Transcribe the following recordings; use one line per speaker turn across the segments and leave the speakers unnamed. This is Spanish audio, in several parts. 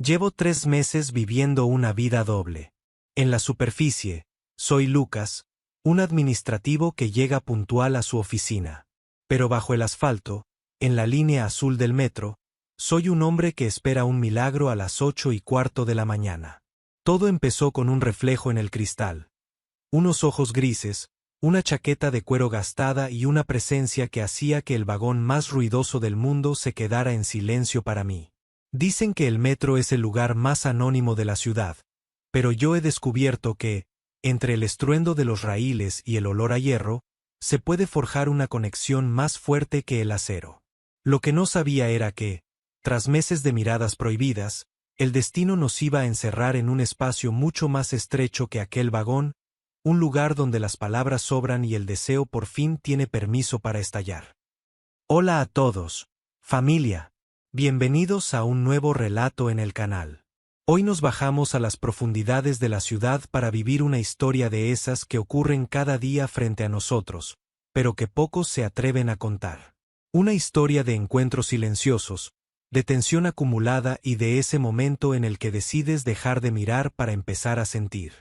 Llevo 3 meses viviendo una vida doble. En la superficie, soy Lucas, un administrativo que llega puntual a su oficina. Pero bajo el asfalto, en la línea azul del metro, soy un hombre que espera un milagro a las 8:15 de la mañana. Todo empezó con un reflejo en el cristal. Unos ojos grises, una chaqueta de cuero gastada y una presencia que hacía que el vagón más ruidoso del mundo se quedara en silencio para mí. Dicen que el metro es el lugar más anónimo de la ciudad, pero yo he descubierto que, entre el estruendo de los raíles y el olor a hierro, se puede forjar una conexión más fuerte que el acero. Lo que no sabía era que, tras meses de miradas prohibidas, el destino nos iba a encerrar en un espacio mucho más estrecho que aquel vagón, un lugar donde las palabras sobran y el deseo por fin tiene permiso para estallar. Hola a todos, familia. Bienvenidos a un nuevo relato en el canal. Hoy nos bajamos a las profundidades de la ciudad para vivir una historia de esas que ocurren cada día frente a nosotros, pero que pocos se atreven a contar. Una historia de encuentros silenciosos, de tensión acumulada y de ese momento en el que decides dejar de mirar para empezar a sentir.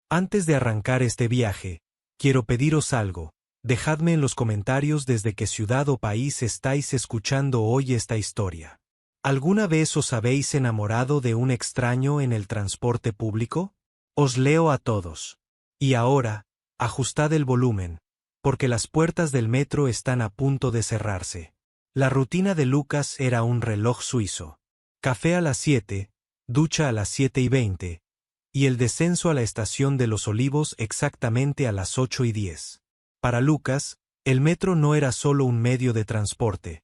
Antes de arrancar este viaje, quiero pediros algo. Dejadme en los comentarios desde qué ciudad o país estáis escuchando hoy esta historia. ¿Alguna vez os habéis enamorado de un extraño en el transporte público? Os leo a todos. Y ahora, ajustad el volumen, porque las puertas del metro están a punto de cerrarse. La rutina de Lucas era un reloj suizo. Café a las 7, ducha a las 7:20, y el descenso a la estación de Los Olivos exactamente a las 8:10. Para Lucas, el metro no era solo un medio de transporte.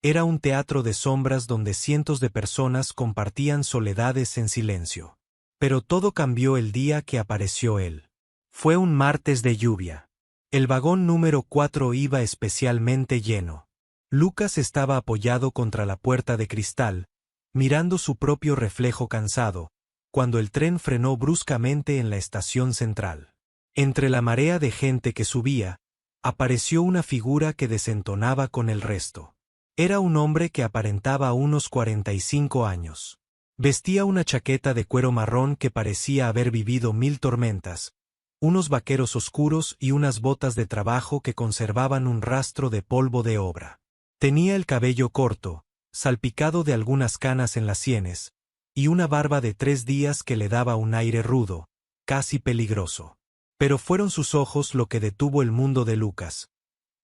Era un teatro de sombras donde cientos de personas compartían soledades en silencio. Pero todo cambió el día que apareció él. Fue un martes de lluvia. El vagón número 4 iba especialmente lleno. Lucas estaba apoyado contra la puerta de cristal, mirando su propio reflejo cansado, cuando el tren frenó bruscamente en la estación central. Entre la marea de gente que subía, apareció una figura que desentonaba con el resto. Era un hombre que aparentaba unos 45 años. Vestía una chaqueta de cuero marrón que parecía haber vivido 1000 tormentas, unos vaqueros oscuros y unas botas de trabajo que conservaban un rastro de polvo de obra. Tenía el cabello corto, salpicado de algunas canas en las sienes, y una barba de 3 días que le daba un aire rudo, casi peligroso. Pero fueron sus ojos lo que detuvo el mundo de Lucas.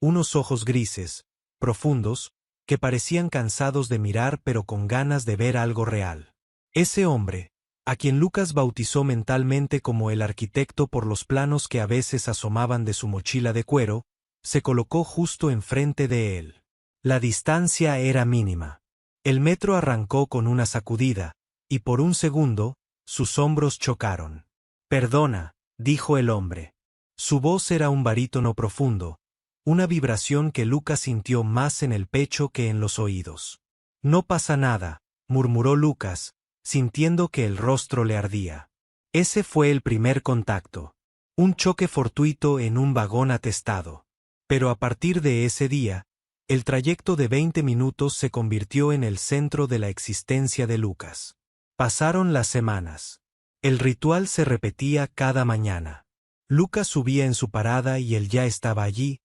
Unos ojos grises, profundos, que parecían cansados de mirar pero con ganas de ver algo real. Ese hombre, a quien Lucas bautizó mentalmente como el arquitecto por los planos que a veces asomaban de su mochila de cuero, se colocó justo enfrente de él. La distancia era mínima. El metro arrancó con una sacudida, y por un segundo, sus hombros chocaron. «Perdona», dijo el hombre. Su voz era un barítono profundo, una vibración que Lucas sintió más en el pecho que en los oídos. «No pasa nada», murmuró Lucas, sintiendo que el rostro le ardía. Ese fue el primer contacto. Un choque fortuito en un vagón atestado. Pero a partir de ese día, el trayecto de 20 minutos se convirtió en el centro de la existencia de Lucas. Pasaron las semanas. El ritual se repetía cada mañana. Lucas subía en su parada y él ya estaba allí,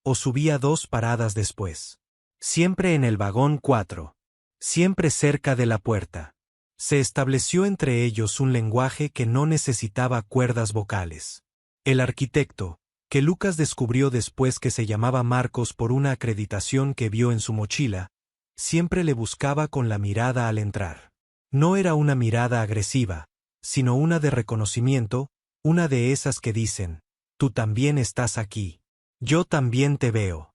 o subía 2 paradas después. Siempre en el vagón 4. Siempre cerca de la puerta. Se estableció entre ellos un lenguaje que no necesitaba cuerdas vocales. El arquitecto, que Lucas descubrió después que se llamaba Marcos por una acreditación que vio en su mochila, siempre le buscaba con la mirada al entrar. No era una mirada agresiva, sino una de reconocimiento, una de esas que dicen, «Tú también estás aquí. Yo también te veo».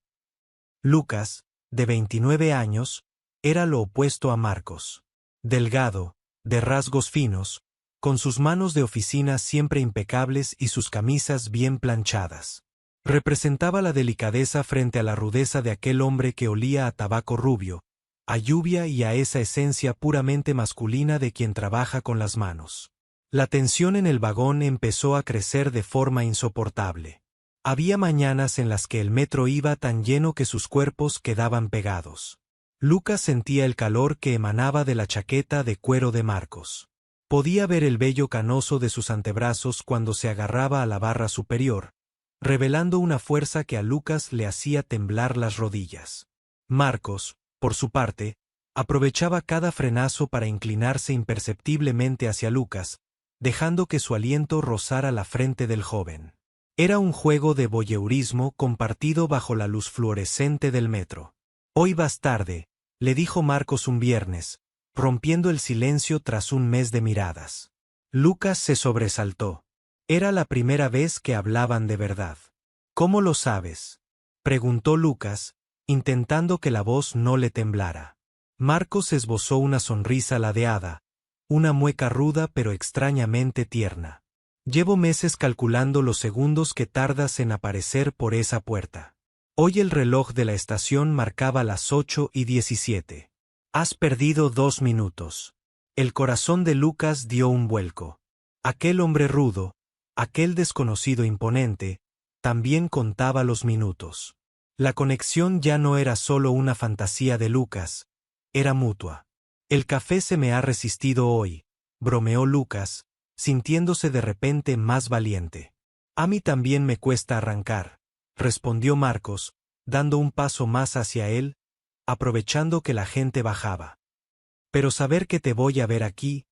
Lucas, de 29 años, era lo opuesto a Marcos. Delgado, de rasgos finos, con sus manos de oficina siempre impecables y sus camisas bien planchadas. Representaba la delicadeza frente a la rudeza de aquel hombre que olía a tabaco rubio, a lluvia y a esa esencia puramente masculina de quien trabaja con las manos. La tensión en el vagón empezó a crecer de forma insoportable. Había mañanas en las que el metro iba tan lleno que sus cuerpos quedaban pegados. Lucas sentía el calor que emanaba de la chaqueta de cuero de Marcos. Podía ver el vello canoso de sus antebrazos cuando se agarraba a la barra superior, revelando una fuerza que a Lucas le hacía temblar las rodillas. Marcos, por su parte, aprovechaba cada frenazo para inclinarse imperceptiblemente hacia Lucas, dejando que su aliento rozara la frente del joven. Era un juego de voyeurismo compartido bajo la luz fluorescente del metro. «Hoy vas tarde», le dijo Marcos un viernes, rompiendo el silencio tras un mes de miradas. Lucas se sobresaltó. Era la primera vez que hablaban de verdad. «¿Cómo lo sabes?», preguntó Lucas, intentando que la voz no le temblara. Marcos esbozó una sonrisa ladeada, una mueca ruda pero extrañamente tierna. «Llevo meses calculando los segundos que tardas en aparecer por esa puerta. Hoy el reloj de la estación marcaba las 8:17. Has perdido 2 minutos». El corazón de Lucas dio un vuelco. Aquel hombre rudo, aquel desconocido imponente, también contaba los minutos. La conexión ya no era solo una fantasía de Lucas, era mutua. «El café se me ha resistido hoy», bromeó Lucas, sintiéndose de repente más valiente. «A mí también me cuesta arrancar», respondió Marcos, dando un paso más hacia él, aprovechando que la gente bajaba. «Pero saber que te voy a ver aquí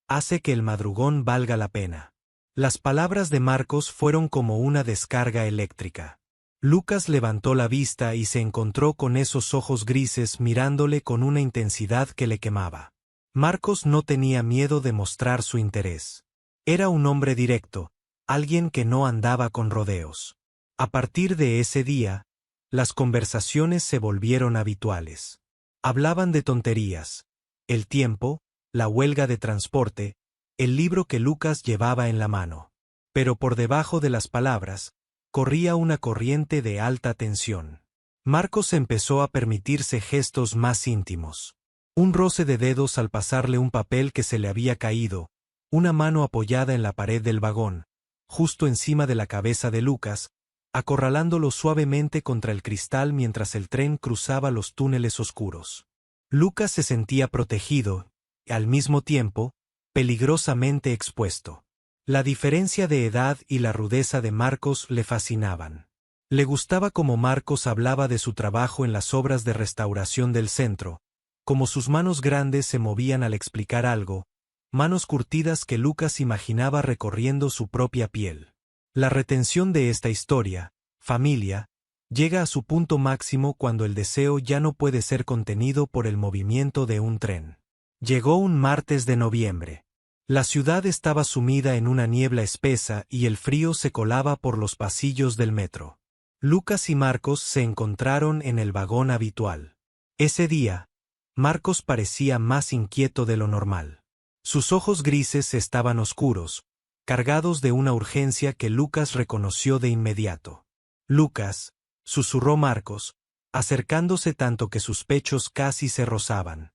hace que el madrugón valga la pena». Las palabras de Marcos fueron como una descarga eléctrica. Lucas levantó la vista y se encontró con esos ojos grises mirándole con una intensidad que le quemaba. Marcos no tenía miedo de mostrar su interés. Era un hombre directo, alguien que no andaba con rodeos. A partir de ese día, las conversaciones se volvieron habituales. Hablaban de tonterías, el tiempo, la huelga de transporte, el libro que Lucas llevaba en la mano. Pero por debajo de las palabras, corría una corriente de alta tensión. Marcos empezó a permitirse gestos más íntimos. Un roce de dedos al pasarle un papel que se le había caído, una mano apoyada en la pared del vagón, justo encima de la cabeza de Lucas, acorralándolo suavemente contra el cristal mientras el tren cruzaba los túneles oscuros. Lucas se sentía protegido, y al mismo tiempo, peligrosamente expuesto. La diferencia de edad y la rudeza de Marcos le fascinaban. Le gustaba cómo Marcos hablaba de su trabajo en las obras de restauración del centro, cómo sus manos grandes se movían al explicar algo, manos curtidas que Lucas imaginaba recorriendo su propia piel. La retención de esta historia, familia, llega a su punto máximo cuando el deseo ya no puede ser contenido por el movimiento de un tren. Llegó un martes de noviembre. La ciudad estaba sumida en una niebla espesa y el frío se colaba por los pasillos del metro. Lucas y Marcos se encontraron en el vagón habitual. Ese día, Marcos parecía más inquieto de lo normal. Sus ojos grises estaban oscuros, cargados de una urgencia que Lucas reconoció de inmediato. «Lucas», susurró Marcos, acercándose tanto que sus pechos casi se rozaban.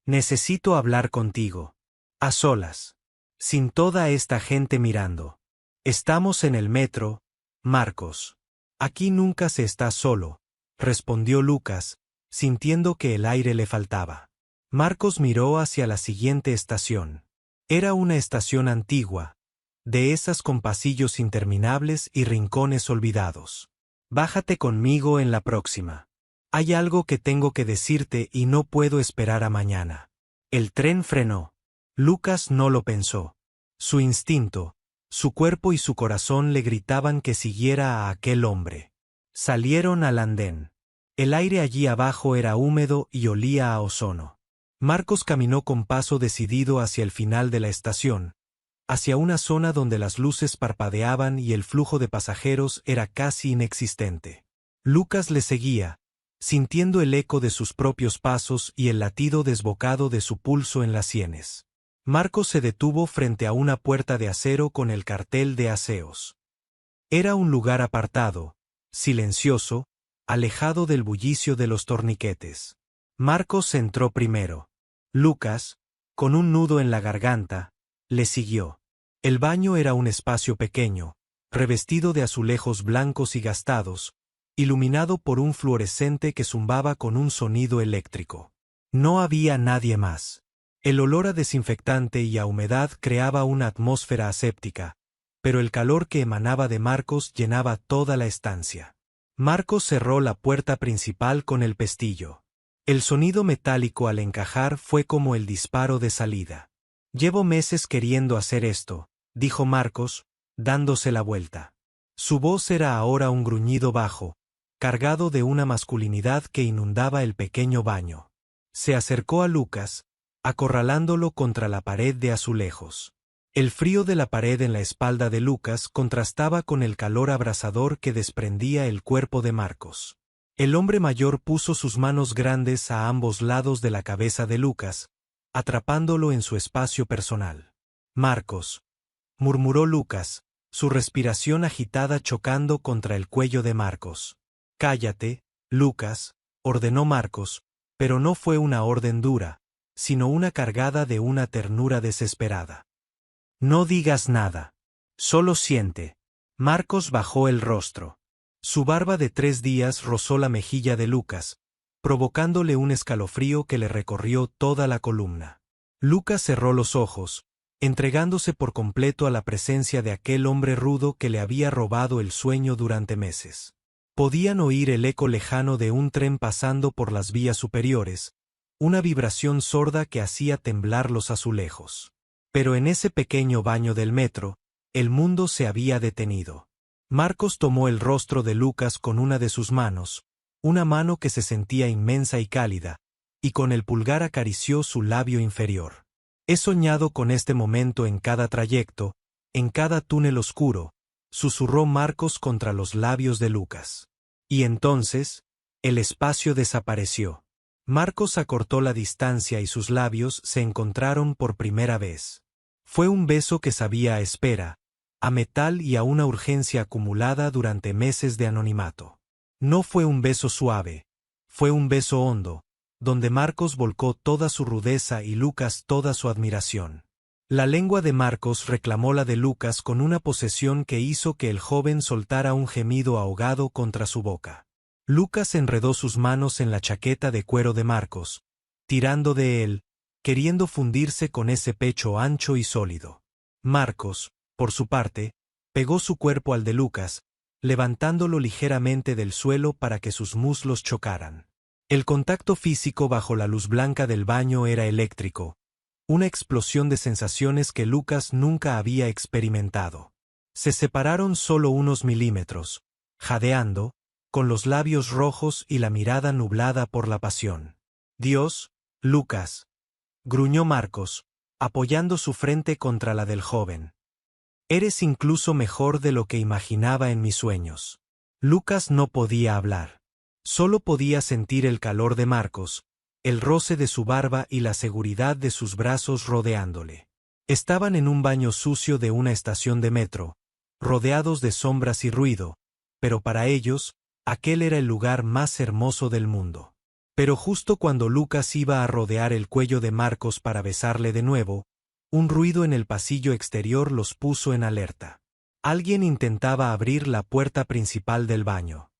«Necesito hablar contigo. A solas. Sin toda esta gente mirando. Estamos en el metro, Marcos». «Aquí nunca se está solo», respondió Lucas, sintiendo que el aire le faltaba. Marcos miró hacia la siguiente estación. Era una estación antigua, de esas con pasillos interminables y rincones olvidados. «Bájate conmigo en la próxima. Hay algo que tengo que decirte y no puedo esperar a mañana». El tren frenó. Lucas no lo pensó. Su instinto, su cuerpo y su corazón le gritaban que siguiera a aquel hombre. Salieron al andén. El aire allí abajo era húmedo y olía a ozono. Marcos caminó con paso decidido hacia el final de la estación, hacia una zona donde las luces parpadeaban y el flujo de pasajeros era casi inexistente. Lucas le seguía, sintiendo el eco de sus propios pasos y el latido desbocado de su pulso en las sienes. Marcos se detuvo frente a una puerta de acero con el cartel de aseos. Era un lugar apartado, silencioso, alejado del bullicio de los torniquetes. Marcos entró primero. Lucas, con un nudo en la garganta, le siguió. El baño era un espacio pequeño, revestido de azulejos blancos y gastados, iluminado por un fluorescente que zumbaba con un sonido eléctrico. No había nadie más. El olor a desinfectante y a humedad creaba una atmósfera aséptica, pero el calor que emanaba de Marcos llenaba toda la estancia. Marcos cerró la puerta principal con el pestillo. El sonido metálico al encajar fue como el disparo de salida. «Llevo meses queriendo hacer esto», dijo Marcos, dándose la vuelta. Su voz era ahora un gruñido bajo, cargado de una masculinidad que inundaba el pequeño baño. Se acercó a Lucas, acorralándolo contra la pared de azulejos. El frío de la pared en la espalda de Lucas contrastaba con el calor abrasador que desprendía el cuerpo de Marcos. El hombre mayor puso sus manos grandes a ambos lados de la cabeza de Lucas, atrapándolo en su espacio personal. «Marcos», murmuró Lucas, su respiración agitada chocando contra el cuello de Marcos. «Cállate, Lucas», ordenó Marcos, pero no fue una orden dura, sino una cargada de una ternura desesperada. «No digas nada. Solo siente». Marcos bajó el rostro. Su barba de 3 días rozó la mejilla de Lucas, provocándole un escalofrío que le recorrió toda la columna. Lucas cerró los ojos, entregándose por completo a la presencia de aquel hombre rudo que le había robado el sueño durante meses. Podían oír el eco lejano de un tren pasando por las vías superiores, una vibración sorda que hacía temblar los azulejos. Pero en ese pequeño baño del metro, el mundo se había detenido. Marcos tomó el rostro de Lucas con una de sus manos, una mano que se sentía inmensa y cálida, y con el pulgar acarició su labio inferior. «He soñado con este momento en cada trayecto, en cada túnel oscuro», susurró Marcos contra los labios de Lucas. Y entonces, el espacio desapareció. Marcos acortó la distancia y sus labios se encontraron por primera vez. Fue un beso que sabía a espera, a metal y a una urgencia acumulada durante meses de anonimato. No fue un beso suave, fue un beso hondo, donde Marcos volcó toda su rudeza y Lucas toda su admiración. La lengua de Marcos reclamó la de Lucas con una posesión que hizo que el joven soltara un gemido ahogado contra su boca. Lucas enredó sus manos en la chaqueta de cuero de Marcos, tirando de él, queriendo fundirse con ese pecho ancho y sólido. Marcos, por su parte, pegó su cuerpo al de Lucas, levantándolo ligeramente del suelo para que sus muslos chocaran. El contacto físico bajo la luz blanca del baño era eléctrico, una explosión de sensaciones que Lucas nunca había experimentado. Se separaron solo unos milímetros, jadeando, con los labios rojos y la mirada nublada por la pasión. «Dios, Lucas», gruñó Marcos, apoyando su frente contra la del joven. «Eres incluso mejor de lo que imaginaba en mis sueños». Lucas no podía hablar. Solo podía sentir el calor de Marcos, el roce de su barba y la seguridad de sus brazos rodeándole. Estaban en un baño sucio de una estación de metro, rodeados de sombras y ruido, pero para ellos, aquel era el lugar más hermoso del mundo. Pero justo cuando Lucas iba a rodear el cuello de Marcos para besarle de nuevo, un ruido en el pasillo exterior los puso en alerta. Alguien intentaba abrir la puerta principal del baño.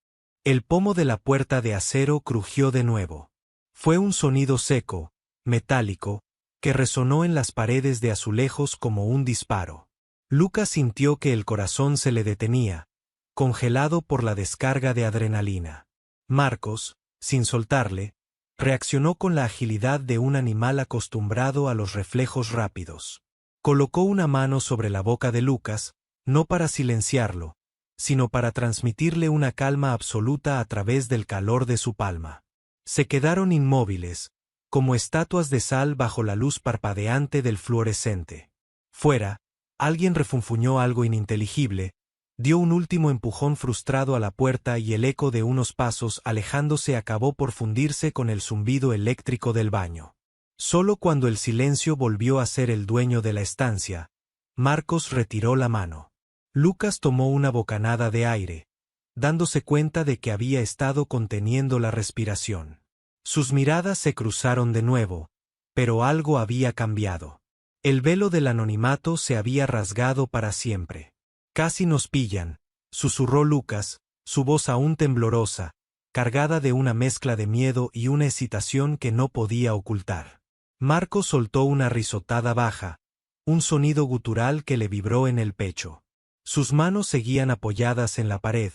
El pomo de la puerta de acero crujió de nuevo. Fue un sonido seco, metálico, que resonó en las paredes de azulejos como un disparo. Lucas sintió que el corazón se le detenía, congelado por la descarga de adrenalina. Marcos, sin soltarle, reaccionó con la agilidad de un animal acostumbrado a los reflejos rápidos. Colocó una mano sobre la boca de Lucas, no para silenciarlo, sino para transmitirle una calma absoluta a través del calor de su palma. Se quedaron inmóviles, como estatuas de sal bajo la luz parpadeante del fluorescente. Fuera, alguien refunfuñó algo ininteligible, dio un último empujón frustrado a la puerta y el eco de unos pasos alejándose acabó por fundirse con el zumbido eléctrico del baño. Solo cuando el silencio volvió a ser el dueño de la estancia, Marcos retiró la mano. Lucas tomó una bocanada de aire, dándose cuenta de que había estado conteniendo la respiración. Sus miradas se cruzaron de nuevo, pero algo había cambiado. El velo del anonimato se había rasgado para siempre. «Casi nos pillan», susurró Lucas, su voz aún temblorosa, cargada de una mezcla de miedo y una excitación que no podía ocultar. Marcos soltó una risotada baja, un sonido gutural que le vibró en el pecho. Sus manos seguían apoyadas en la pared,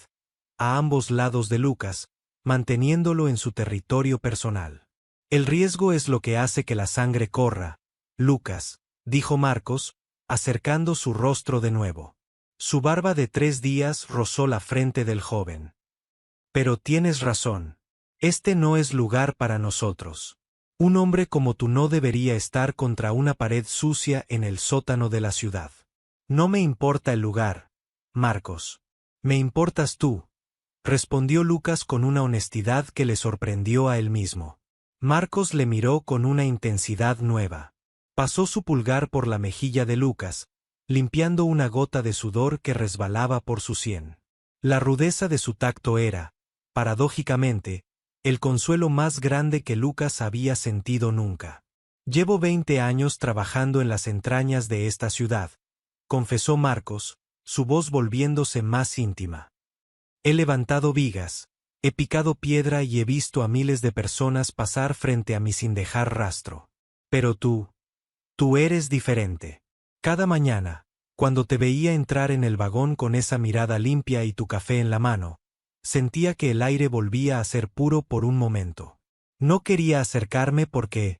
a ambos lados de Lucas, manteniéndolo en su territorio personal. El riesgo es lo que hace que la sangre corra, Lucas, dijo Marcos, acercando su rostro de nuevo. Su barba de 3 días rozó la frente del joven. Pero tienes razón. Este no es lugar para nosotros. Un hombre como tú no debería estar contra una pared sucia en el sótano de la ciudad. No me importa el lugar, Marcos. Me importas tú, respondió Lucas con una honestidad que le sorprendió a él mismo. Marcos le miró con una intensidad nueva. Pasó su pulgar por la mejilla de Lucas, limpiando una gota de sudor que resbalaba por su sien. La rudeza de su tacto era, paradójicamente, el consuelo más grande que Lucas había sentido nunca. Llevo 20 años trabajando en las entrañas de esta ciudad, confesó Marcos, su voz volviéndose más íntima. He levantado vigas, he picado piedra y he visto a miles de personas pasar frente a mí sin dejar rastro. Pero tú eres diferente. Cada mañana, cuando te veía entrar en el vagón con esa mirada limpia y tu café en la mano, sentía que el aire volvía a ser puro por un momento. No quería acercarme porque,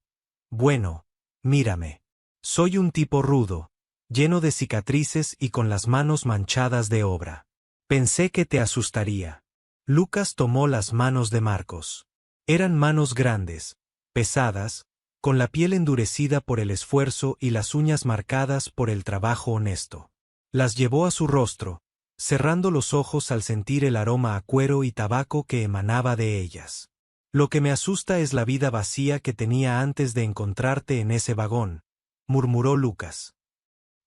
bueno, mírame. Soy un tipo rudo, lleno de cicatrices y con las manos manchadas de obra. Pensé que te asustaría. Lucas tomó las manos de Marcos. Eran manos grandes, pesadas, con la piel endurecida por el esfuerzo y las uñas marcadas por el trabajo honesto. Las llevó a su rostro, cerrando los ojos al sentir el aroma a cuero y tabaco que emanaba de ellas. Lo que me asusta es la vida vacía que tenía antes de encontrarte en ese vagón, murmuró Lucas.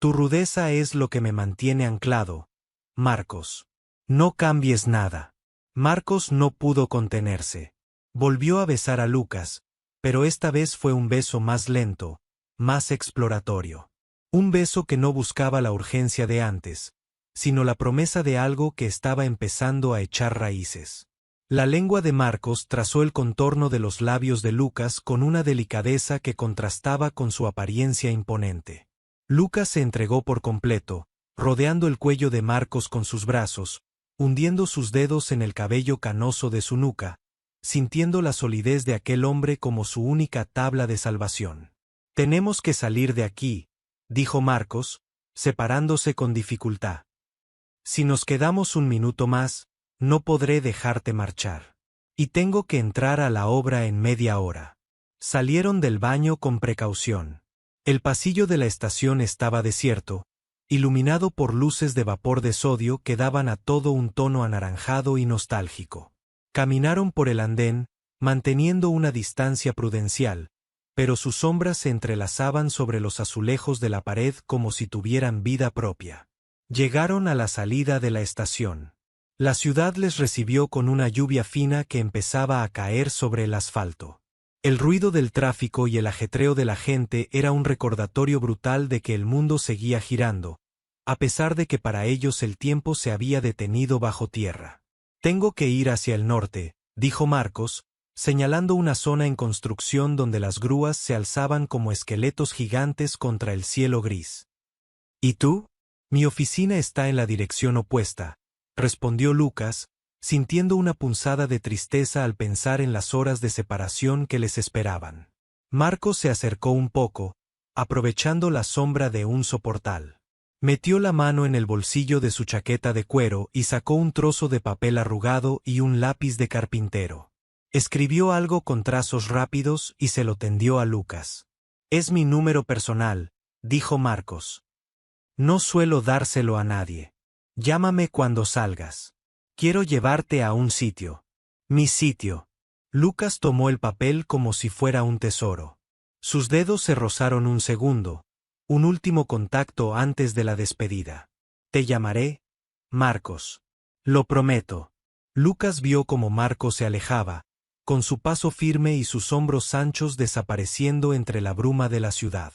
Tu rudeza es lo que me mantiene anclado, Marcos. No cambies nada. Marcos no pudo contenerse. Volvió a besar a Lucas, pero esta vez fue un beso más lento, más exploratorio. Un beso que no buscaba la urgencia de antes, sino la promesa de algo que estaba empezando a echar raíces. La lengua de Marcos trazó el contorno de los labios de Lucas con una delicadeza que contrastaba con su apariencia imponente. Lucas se entregó por completo, rodeando el cuello de Marcos con sus brazos, hundiendo sus dedos en el cabello canoso de su nuca, sintiendo la solidez de aquel hombre como su única tabla de salvación. Tenemos que salir de aquí, dijo Marcos, separándose con dificultad. Si nos quedamos un minuto más, no podré dejarte marchar. Y tengo que entrar a la obra en media hora. Salieron del baño con precaución. El pasillo de la estación estaba desierto, iluminado por luces de vapor de sodio que daban a todo un tono anaranjado y nostálgico. Caminaron por el andén, manteniendo una distancia prudencial, pero sus sombras se entrelazaban sobre los azulejos de la pared como si tuvieran vida propia. Llegaron a la salida de la estación. La ciudad les recibió con una lluvia fina que empezaba a caer sobre el asfalto. El ruido del tráfico y el ajetreo de la gente era un recordatorio brutal de que el mundo seguía girando, a pesar de que para ellos el tiempo se había detenido bajo tierra. Tengo que ir hacia el norte, dijo Marcos, señalando una zona en construcción donde las grúas se alzaban como esqueletos gigantes contra el cielo gris. ¿Y tú? Mi oficina está en la dirección opuesta, respondió Lucas, sintiendo una punzada de tristeza al pensar en las horas de separación que les esperaban. Marcos se acercó un poco, aprovechando la sombra de un soportal. Metió la mano en el bolsillo de su chaqueta de cuero y sacó un trozo de papel arrugado y un lápiz de carpintero. Escribió algo con trazos rápidos y se lo tendió a Lucas. Es mi número personal, dijo Marcos. No suelo dárselo a nadie. Llámame cuando salgas. Quiero llevarte a un sitio. Mi sitio. Lucas tomó el papel como si fuera un tesoro. Sus dedos se rozaron un segundo, un último contacto antes de la despedida. Te llamaré, Marcos. Lo prometo. Lucas vio cómo Marcos se alejaba, con su paso firme y sus hombros anchos desapareciendo entre la bruma de la ciudad.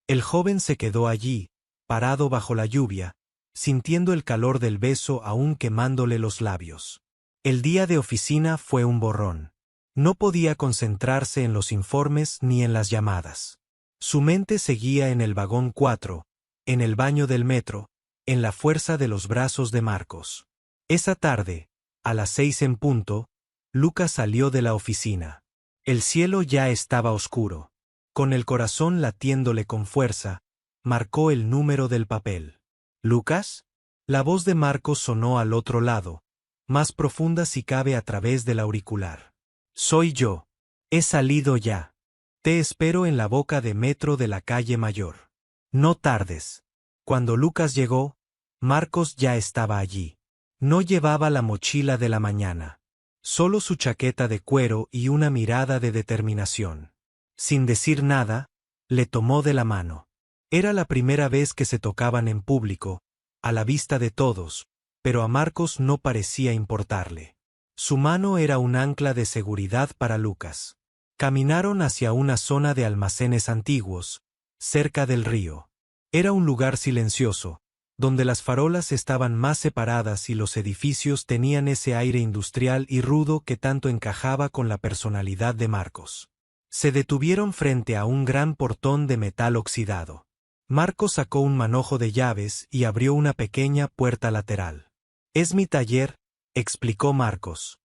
El joven se quedó allí, parado bajo la lluvia, sintiendo el calor del beso aún quemándole los labios. El día de oficina fue un borrón. No podía concentrarse en los informes ni en las llamadas. Su mente seguía en el vagón 4, en el baño del metro, en la fuerza de los brazos de Marcos. Esa tarde, a las 6 en punto, Lucas salió de la oficina. El cielo ya estaba oscuro. Con el corazón latiéndole con fuerza, marcó el número del papel. ¿Lucas? La voz de Marcos sonó al otro lado, más profunda si cabe a través del auricular. Soy yo. He salido ya. Te espero en la boca de metro de la calle Mayor. No tardes. Cuando Lucas llegó, Marcos ya estaba allí. No llevaba la mochila de la mañana. Solo su chaqueta de cuero y una mirada de determinación. Sin decir nada, le tomó de la mano. Era la primera vez que se tocaban en público, a la vista de todos, pero a Marcos no parecía importarle. Su mano era un ancla de seguridad para Lucas. Caminaron hacia una zona de almacenes antiguos, cerca del río. Era un lugar silencioso, donde las farolas estaban más separadas y los edificios tenían ese aire industrial y rudo que tanto encajaba con la personalidad de Marcos. Se detuvieron frente a un gran portón de metal oxidado. Marcos sacó un manojo de llaves y abrió una pequeña puerta lateral. «Es mi taller», explicó Marcos.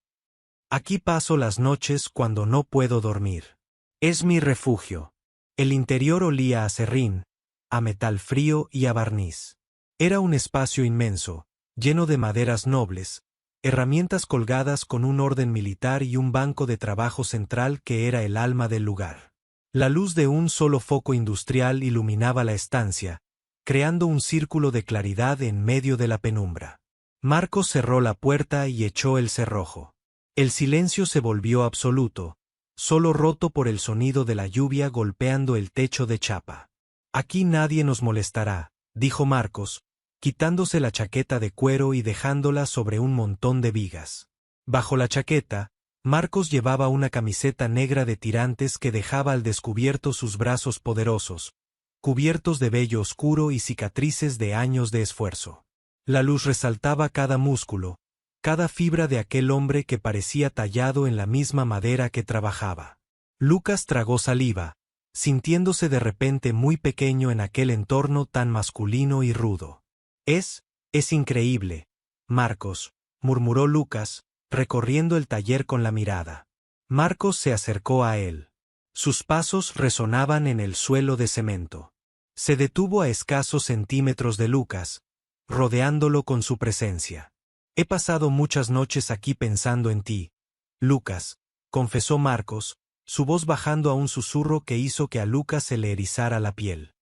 «Aquí paso las noches cuando no puedo dormir. Es mi refugio». El interior olía a serrín, a metal frío y a barniz. Era un espacio inmenso, lleno de maderas nobles, herramientas colgadas con un orden militar y un banco de trabajo central que era el alma del lugar. La luz de un solo foco industrial iluminaba la estancia, creando un círculo de claridad en medio de la penumbra. Marcos cerró la puerta y echó el cerrojo. El silencio se volvió absoluto, solo roto por el sonido de la lluvia golpeando el techo de chapa. «Aquí nadie nos molestará», dijo Marcos, quitándose la chaqueta de cuero y dejándola sobre un montón de vigas. Bajo la chaqueta, Marcos llevaba una camiseta negra de tirantes que dejaba al descubierto sus brazos poderosos, cubiertos de vello oscuro y cicatrices de años de esfuerzo. La luz resaltaba cada músculo, cada fibra de aquel hombre que parecía tallado en la misma madera que trabajaba. Lucas tragó saliva, sintiéndose de repente muy pequeño en aquel entorno tan masculino y rudo. Es increíble, Marcos», murmuró Lucas, recorriendo el taller con la mirada. Marcos se acercó a él. Sus pasos resonaban en el suelo de cemento. Se detuvo a escasos centímetros de Lucas, rodeándolo con su presencia. «He pasado muchas noches aquí pensando en ti, Lucas», confesó Marcos, su voz bajando a un susurro que hizo que a Lucas se le erizara la piel.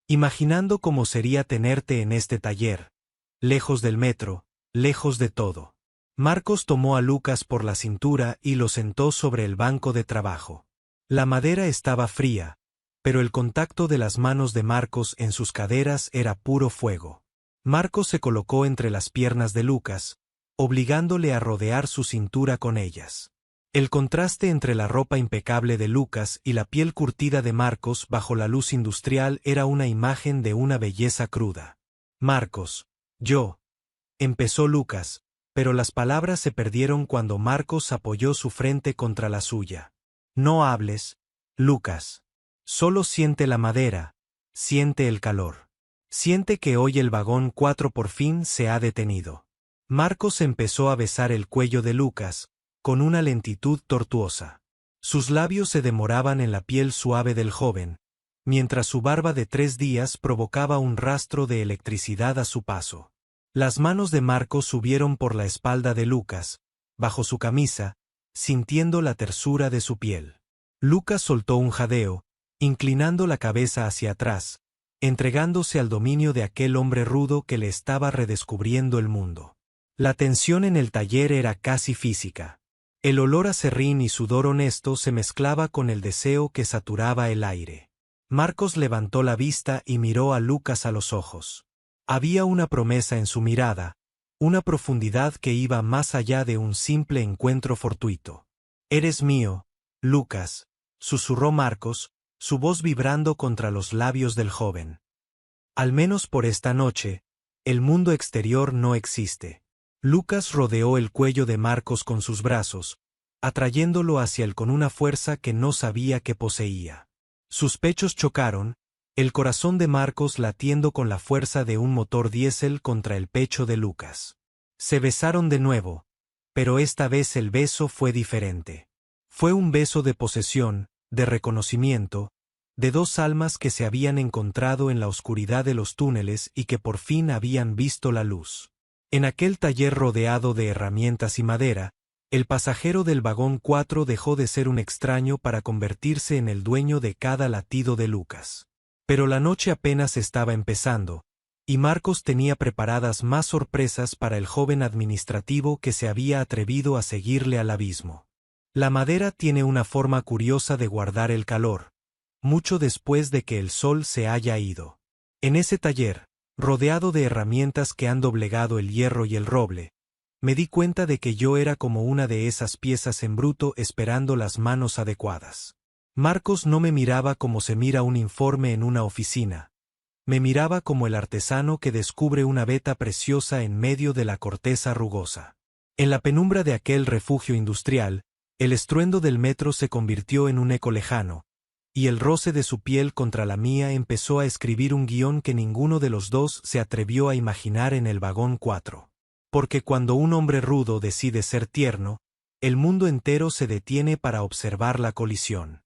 «Imaginando cómo sería tenerte en este taller, lejos del metro, lejos de todo». Marcos tomó a Lucas por la cintura y lo sentó sobre el banco de trabajo. La madera estaba fría, pero el contacto de las manos de Marcos en sus caderas era puro fuego. Marcos se colocó entre las piernas de Lucas, obligándole a rodear su cintura con ellas. El contraste entre la ropa impecable de Lucas y la piel curtida de Marcos bajo la luz industrial era una imagen de una belleza cruda. «Marcos, empezó Lucas, pero las palabras se perdieron cuando Marcos apoyó su frente contra la suya. «No hables, Lucas. Solo siente la madera, siente el calor. Siente que hoy el vagón 4 por fin se ha detenido». Marcos empezó a besar el cuello de Lucas, con una lentitud tortuosa. Sus labios se demoraban en la piel suave del joven, mientras su barba de 3 días provocaba un rastro de electricidad a su paso. Las manos de Marcos subieron por la espalda de Lucas, bajo su camisa, sintiendo la tersura de su piel. Lucas soltó un jadeo, inclinando la cabeza hacia atrás, entregándose al dominio de aquel hombre rudo que le estaba redescubriendo el mundo. La tensión en el taller era casi física. El olor a serrín y sudor honesto se mezclaba con el deseo que saturaba el aire. Marcos levantó la vista y miró a Lucas a los ojos. Había una promesa en su mirada, una profundidad que iba más allá de un simple encuentro fortuito. «Eres mío, Lucas», susurró Marcos, su voz vibrando contra los labios del joven. «Al menos por esta noche, el mundo exterior no existe. Lucas rodeó el cuello de Marcos con sus brazos, atrayéndolo hacia él con una fuerza que no sabía que poseía. Sus pechos chocaron, el corazón de Marcos latiendo con la fuerza de un motor diésel contra el pecho de Lucas. Se besaron de nuevo, pero esta vez el beso fue diferente. Fue un beso de posesión, de reconocimiento, de dos almas que se habían encontrado en la oscuridad de los túneles y que por fin habían visto la luz. En aquel taller rodeado de herramientas y madera, el pasajero del vagón 4 dejó de ser un extraño para convertirse en el dueño de cada latido de Lucas. Pero la noche apenas estaba empezando, y Marcos tenía preparadas más sorpresas para el joven administrativo que se había atrevido a seguirle al abismo. La madera tiene una forma curiosa de guardar el calor, mucho después de que el sol se haya ido. En ese taller, rodeado de herramientas que han doblegado el hierro y el roble, me di cuenta de que yo era como una de esas piezas en bruto esperando las manos adecuadas. Marcos no me miraba como se mira un informe en una oficina. Me miraba como el artesano que descubre una veta preciosa en medio de la corteza rugosa. En la penumbra de aquel refugio industrial, el estruendo del metro se convirtió en un eco lejano, y el roce de su piel contra la mía empezó a escribir un guión que ninguno de los dos se atrevió a imaginar en el vagón 4. Porque cuando un hombre rudo decide ser tierno, el mundo entero se detiene para observar la colisión.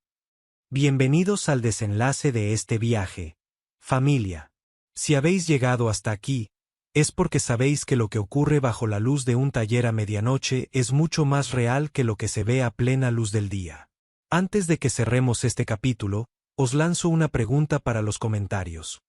Bienvenidos al desenlace de este viaje, familia. Si habéis llegado hasta aquí, es porque sabéis que lo que ocurre bajo la luz de un taller a medianoche es mucho más real que lo que se ve a plena luz del día. Antes de que cerremos este capítulo, os lanzo una pregunta para los comentarios.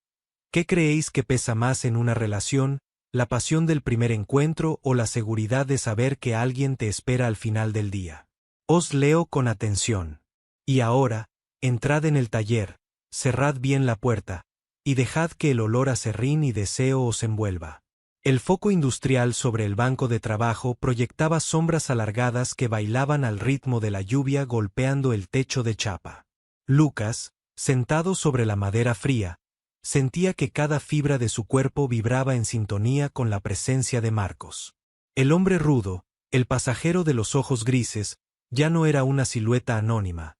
¿Qué creéis que pesa más en una relación, la pasión del primer encuentro o la seguridad de saber que alguien te espera al final del día? Os leo con atención. Y ahora, entrad en el taller, cerrad bien la puerta, y dejad que el olor a serrín y deseo os envuelva. El foco industrial sobre el banco de trabajo proyectaba sombras alargadas que bailaban al ritmo de la lluvia golpeando el techo de chapa. Lucas, sentado sobre la madera fría, sentía que cada fibra de su cuerpo vibraba en sintonía con la presencia de Marcos. El hombre rudo, el pasajero de los ojos grises, ya no era una silueta anónima.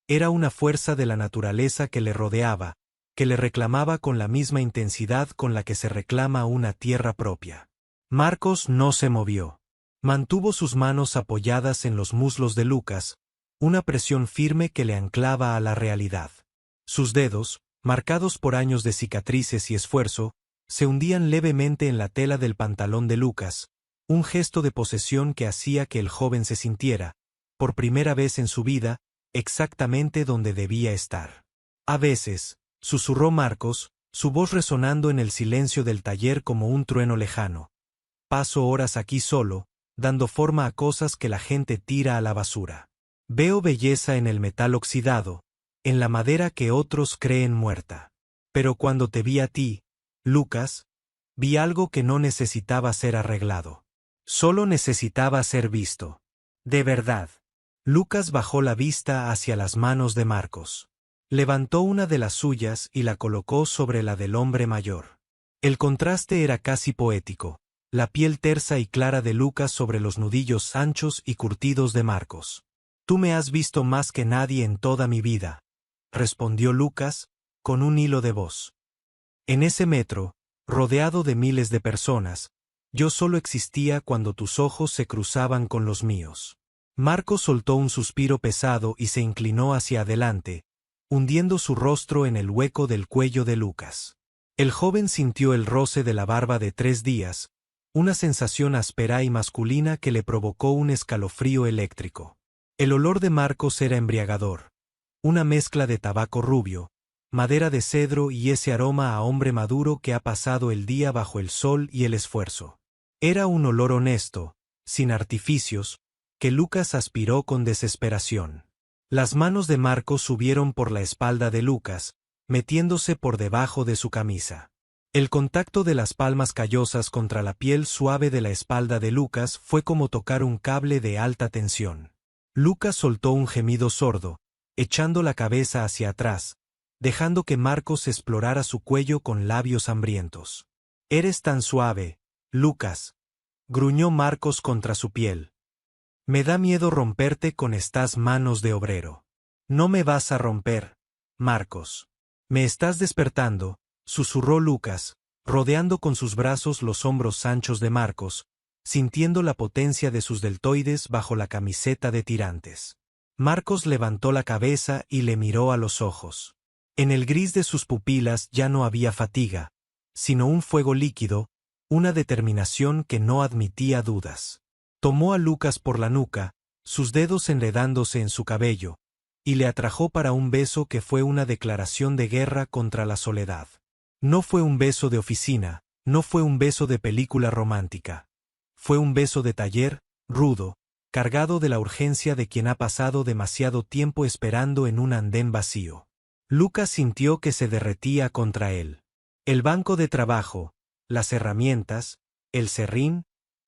Era una fuerza de la naturaleza que le rodeaba, que le reclamaba con la misma intensidad con la que se reclama una tierra propia. Marcos no se movió. Mantuvo sus manos apoyadas en los muslos de Lucas, una presión firme que le anclaba a la realidad. Sus dedos, marcados por años de cicatrices y esfuerzo, se hundían levemente en la tela del pantalón de Lucas, un gesto de posesión que hacía que el joven se sintiera, por primera vez en su vida, exactamente donde debía estar. A veces, susurró Marcos, su voz resonando en el silencio del taller como un trueno lejano. Paso horas aquí solo, dando forma a cosas que la gente tira a la basura. Veo belleza en el metal oxidado, en la madera que otros creen muerta. Pero cuando te vi a ti, Lucas, vi algo que no necesitaba ser arreglado. Solo necesitaba ser visto. De verdad. Lucas bajó la vista hacia las manos de Marcos. Levantó una de las suyas y la colocó sobre la del hombre mayor. El contraste era casi poético, la piel tersa y clara de Lucas sobre los nudillos anchos y curtidos de Marcos. Tú me has visto más que nadie en toda mi vida, respondió Lucas, con un hilo de voz. En ese metro, rodeado de miles de personas, yo solo existía cuando tus ojos se cruzaban con los míos. Marcos soltó un suspiro pesado y se inclinó hacia adelante, hundiendo su rostro en el hueco del cuello de Lucas. El joven sintió el roce de la barba de 3 días, una sensación áspera y masculina que le provocó un escalofrío eléctrico. El olor de Marcos era embriagador, una mezcla de tabaco rubio, madera de cedro y ese aroma a hombre maduro que ha pasado el día bajo el sol y el esfuerzo. Era un olor honesto, sin artificios, que Lucas aspiró con desesperación. Las manos de Marcos subieron por la espalda de Lucas, metiéndose por debajo de su camisa. El contacto de las palmas callosas contra la piel suave de la espalda de Lucas fue como tocar un cable de alta tensión. Lucas soltó un gemido sordo, echando la cabeza hacia atrás, dejando que Marcos explorara su cuello con labios hambrientos. «Eres tan suave, Lucas», gruñó Marcos contra su piel. Me da miedo romperte con estas manos de obrero. No me vas a romper, Marcos. Me estás despertando, susurró Lucas, rodeando con sus brazos los hombros anchos de Marcos, sintiendo la potencia de sus deltoides bajo la camiseta de tirantes. Marcos levantó la cabeza y le miró a los ojos. En el gris de sus pupilas ya no había fatiga, sino un fuego líquido, una determinación que no admitía dudas. Tomó a Lucas por la nuca, sus dedos enredándose en su cabello, y le atrajo para un beso que fue una declaración de guerra contra la soledad. No fue un beso de oficina, no fue un beso de película romántica. Fue un beso de taller, rudo, cargado de la urgencia de quien ha pasado demasiado tiempo esperando en un andén vacío. Lucas sintió que se derretía contra él. El banco de trabajo, las herramientas, el serrín,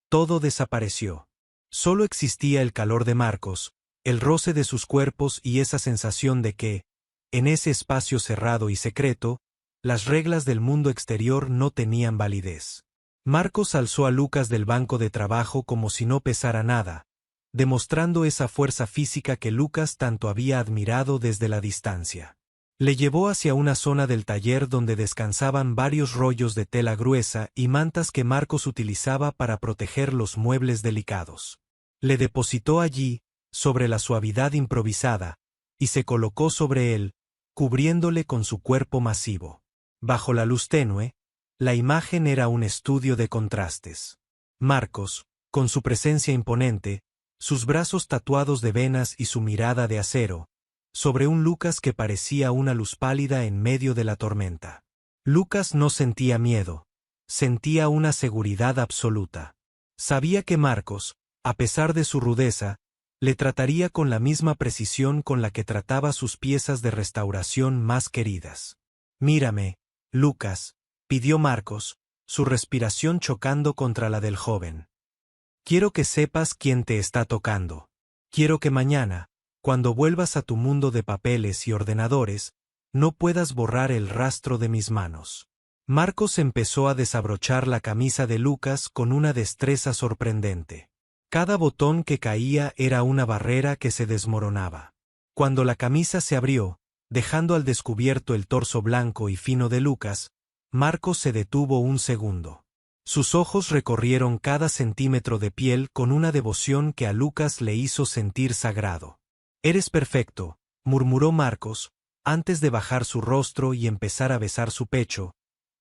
todo desapareció. Solo existía el calor de Marcos, el roce de sus cuerpos y esa sensación de que, en ese espacio cerrado y secreto, las reglas del mundo exterior no tenían validez. Marcos alzó a Lucas del banco de trabajo como si no pesara nada, demostrando esa fuerza física que Lucas tanto había admirado desde la distancia. Le llevó hacia una zona del taller donde descansaban varios rollos de tela gruesa y mantas que Marcos utilizaba para proteger los muebles delicados. Le depositó allí, sobre la suavidad improvisada, y se colocó sobre él, cubriéndole con su cuerpo masivo. Bajo la luz tenue, la imagen era un estudio de contrastes. Marcos, con su presencia imponente, sus brazos tatuados de venas y su mirada de acero, sobre un Lucas que parecía una luz pálida en medio de la tormenta. Lucas no sentía miedo, sentía una seguridad absoluta. Sabía que Marcos, a pesar de su rudeza, le trataría con la misma precisión con la que trataba sus piezas de restauración más queridas. Mírame, Lucas, pidió Marcos, su respiración chocando contra la del joven. Quiero que sepas quién te está tocando. Quiero que mañana, cuando vuelvas a tu mundo de papeles y ordenadores, no puedas borrar el rastro de mis manos. Marcos empezó a desabrochar la camisa de Lucas con una destreza sorprendente. Cada botón que caía era una barrera que se desmoronaba. Cuando la camisa se abrió, dejando al descubierto el torso blanco y fino de Lucas, Marcos se detuvo un segundo. Sus ojos recorrieron cada centímetro de piel con una devoción que a Lucas le hizo sentir sagrado. «Eres perfecto», murmuró Marcos, antes de bajar su rostro y empezar a besar su pecho,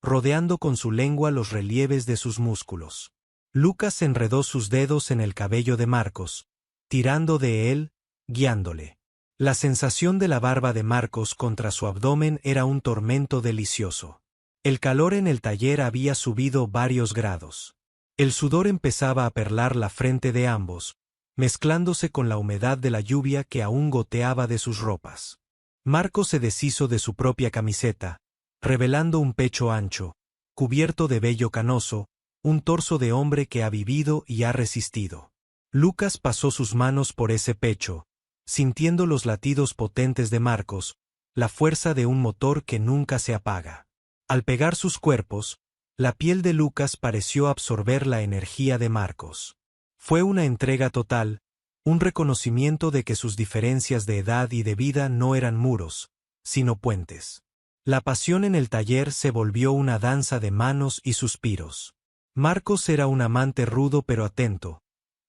rodeando con su lengua los relieves de sus músculos. Lucas enredó sus dedos en el cabello de Marcos, tirando de él, guiándole. La sensación de la barba de Marcos contra su abdomen era un tormento delicioso. El calor en el taller había subido varios grados. El sudor empezaba a perlar la frente de ambos, mezclándose con la humedad de la lluvia que aún goteaba de sus ropas. Marcos se deshizo de su propia camiseta, revelando un pecho ancho, cubierto de vello canoso, un torso de hombre que ha vivido y ha resistido. Lucas pasó sus manos por ese pecho, sintiendo los latidos potentes de Marcos, la fuerza de un motor que nunca se apaga. Al pegar sus cuerpos, la piel de Lucas pareció absorber la energía de Marcos. Fue una entrega total, un reconocimiento de que sus diferencias de edad y de vida no eran muros, sino puentes. La pasión en el taller se volvió una danza de manos y suspiros. Marcos era un amante rudo pero atento,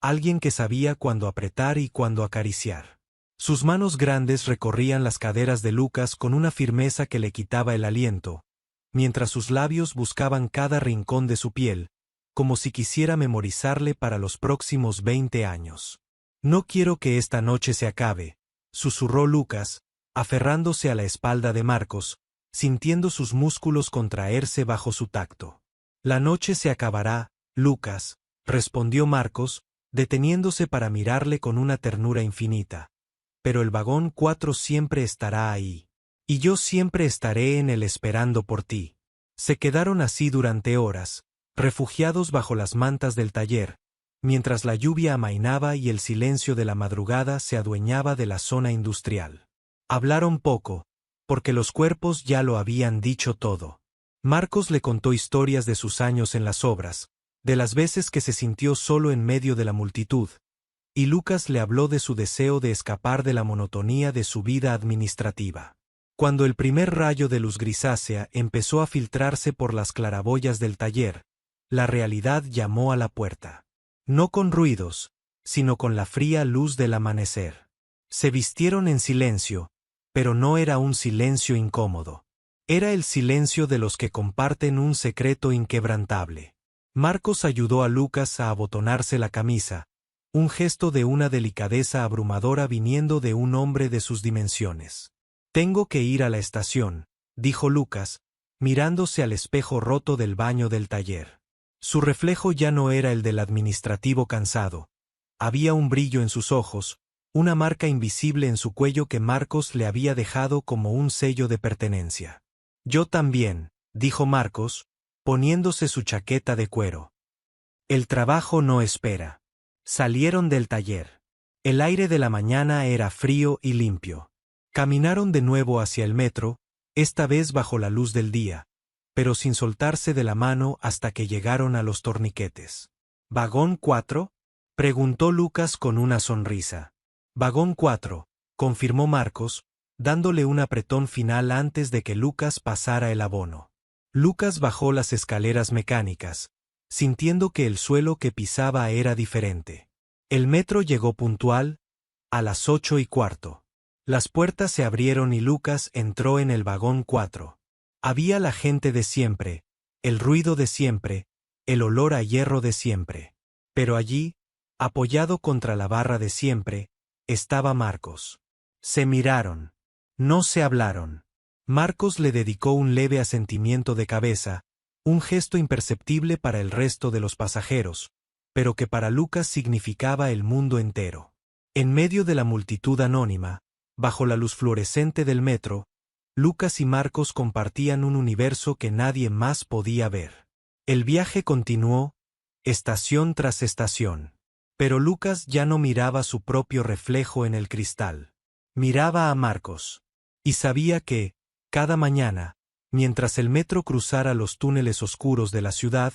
alguien que sabía cuándo apretar y cuándo acariciar. Sus manos grandes recorrían las caderas de Lucas con una firmeza que le quitaba el aliento, mientras sus labios buscaban cada rincón de su piel, como si quisiera memorizarle para los próximos 20 años. «No quiero que esta noche se acabe», susurró Lucas, aferrándose a la espalda de Marcos, sintiendo sus músculos contraerse bajo su tacto. «La noche se acabará, Lucas», respondió Marcos, deteniéndose para mirarle con una ternura infinita. «Pero el vagón 4 siempre estará ahí. Y yo siempre estaré en él esperando por ti». Se quedaron así durante horas, refugiados bajo las mantas del taller, mientras la lluvia amainaba y el silencio de la madrugada se adueñaba de la zona industrial. Hablaron poco, porque los cuerpos ya lo habían dicho todo. Marcos le contó historias de sus años en las obras, de las veces que se sintió solo en medio de la multitud, y Lucas le habló de su deseo de escapar de la monotonía de su vida administrativa. Cuando el primer rayo de luz grisácea empezó a filtrarse por las claraboyas del taller, la realidad llamó a la puerta. No con ruidos, sino con la fría luz del amanecer. Se vistieron en silencio, pero no era un silencio incómodo. Era el silencio de los que comparten un secreto inquebrantable. Marcos ayudó a Lucas a abotonarse la camisa, un gesto de una delicadeza abrumadora viniendo de un hombre de sus dimensiones. «Tengo que ir a la estación», dijo Lucas, mirándose al espejo roto del baño del taller. Su reflejo ya no era el del administrativo cansado. Había un brillo en sus ojos, una marca invisible en su cuello que Marcos le había dejado como un sello de pertenencia. «Yo también», dijo Marcos, poniéndose su chaqueta de cuero. «El trabajo no espera». Salieron del taller. El aire de la mañana era frío y limpio. Caminaron de nuevo hacia el metro, esta vez bajo la luz del día, pero sin soltarse de la mano hasta que llegaron a los torniquetes. «¿Vagón 4?» preguntó Lucas con una sonrisa. «Vagón 4», confirmó Marcos, dándole un apretón final antes de que Lucas pasara el abono. Lucas bajó las escaleras mecánicas, sintiendo que el suelo que pisaba era diferente. El metro llegó puntual, a las 8:15. Las puertas se abrieron y Lucas entró en el vagón 4. Había la gente de siempre, el ruido de siempre, el olor a hierro de siempre. Pero allí, apoyado contra la barra de siempre, estaba Marcos. Se miraron. No se hablaron. Marcos le dedicó un leve asentimiento de cabeza, un gesto imperceptible para el resto de los pasajeros, pero que para Lucas significaba el mundo entero. En medio de la multitud anónima, bajo la luz fluorescente del metro, Lucas y Marcos compartían un universo que nadie más podía ver. El viaje continuó, estación tras estación. Pero Lucas ya no miraba su propio reflejo en el cristal. Miraba a Marcos. Y sabía que, cada mañana, mientras el metro cruzara los túneles oscuros de la ciudad,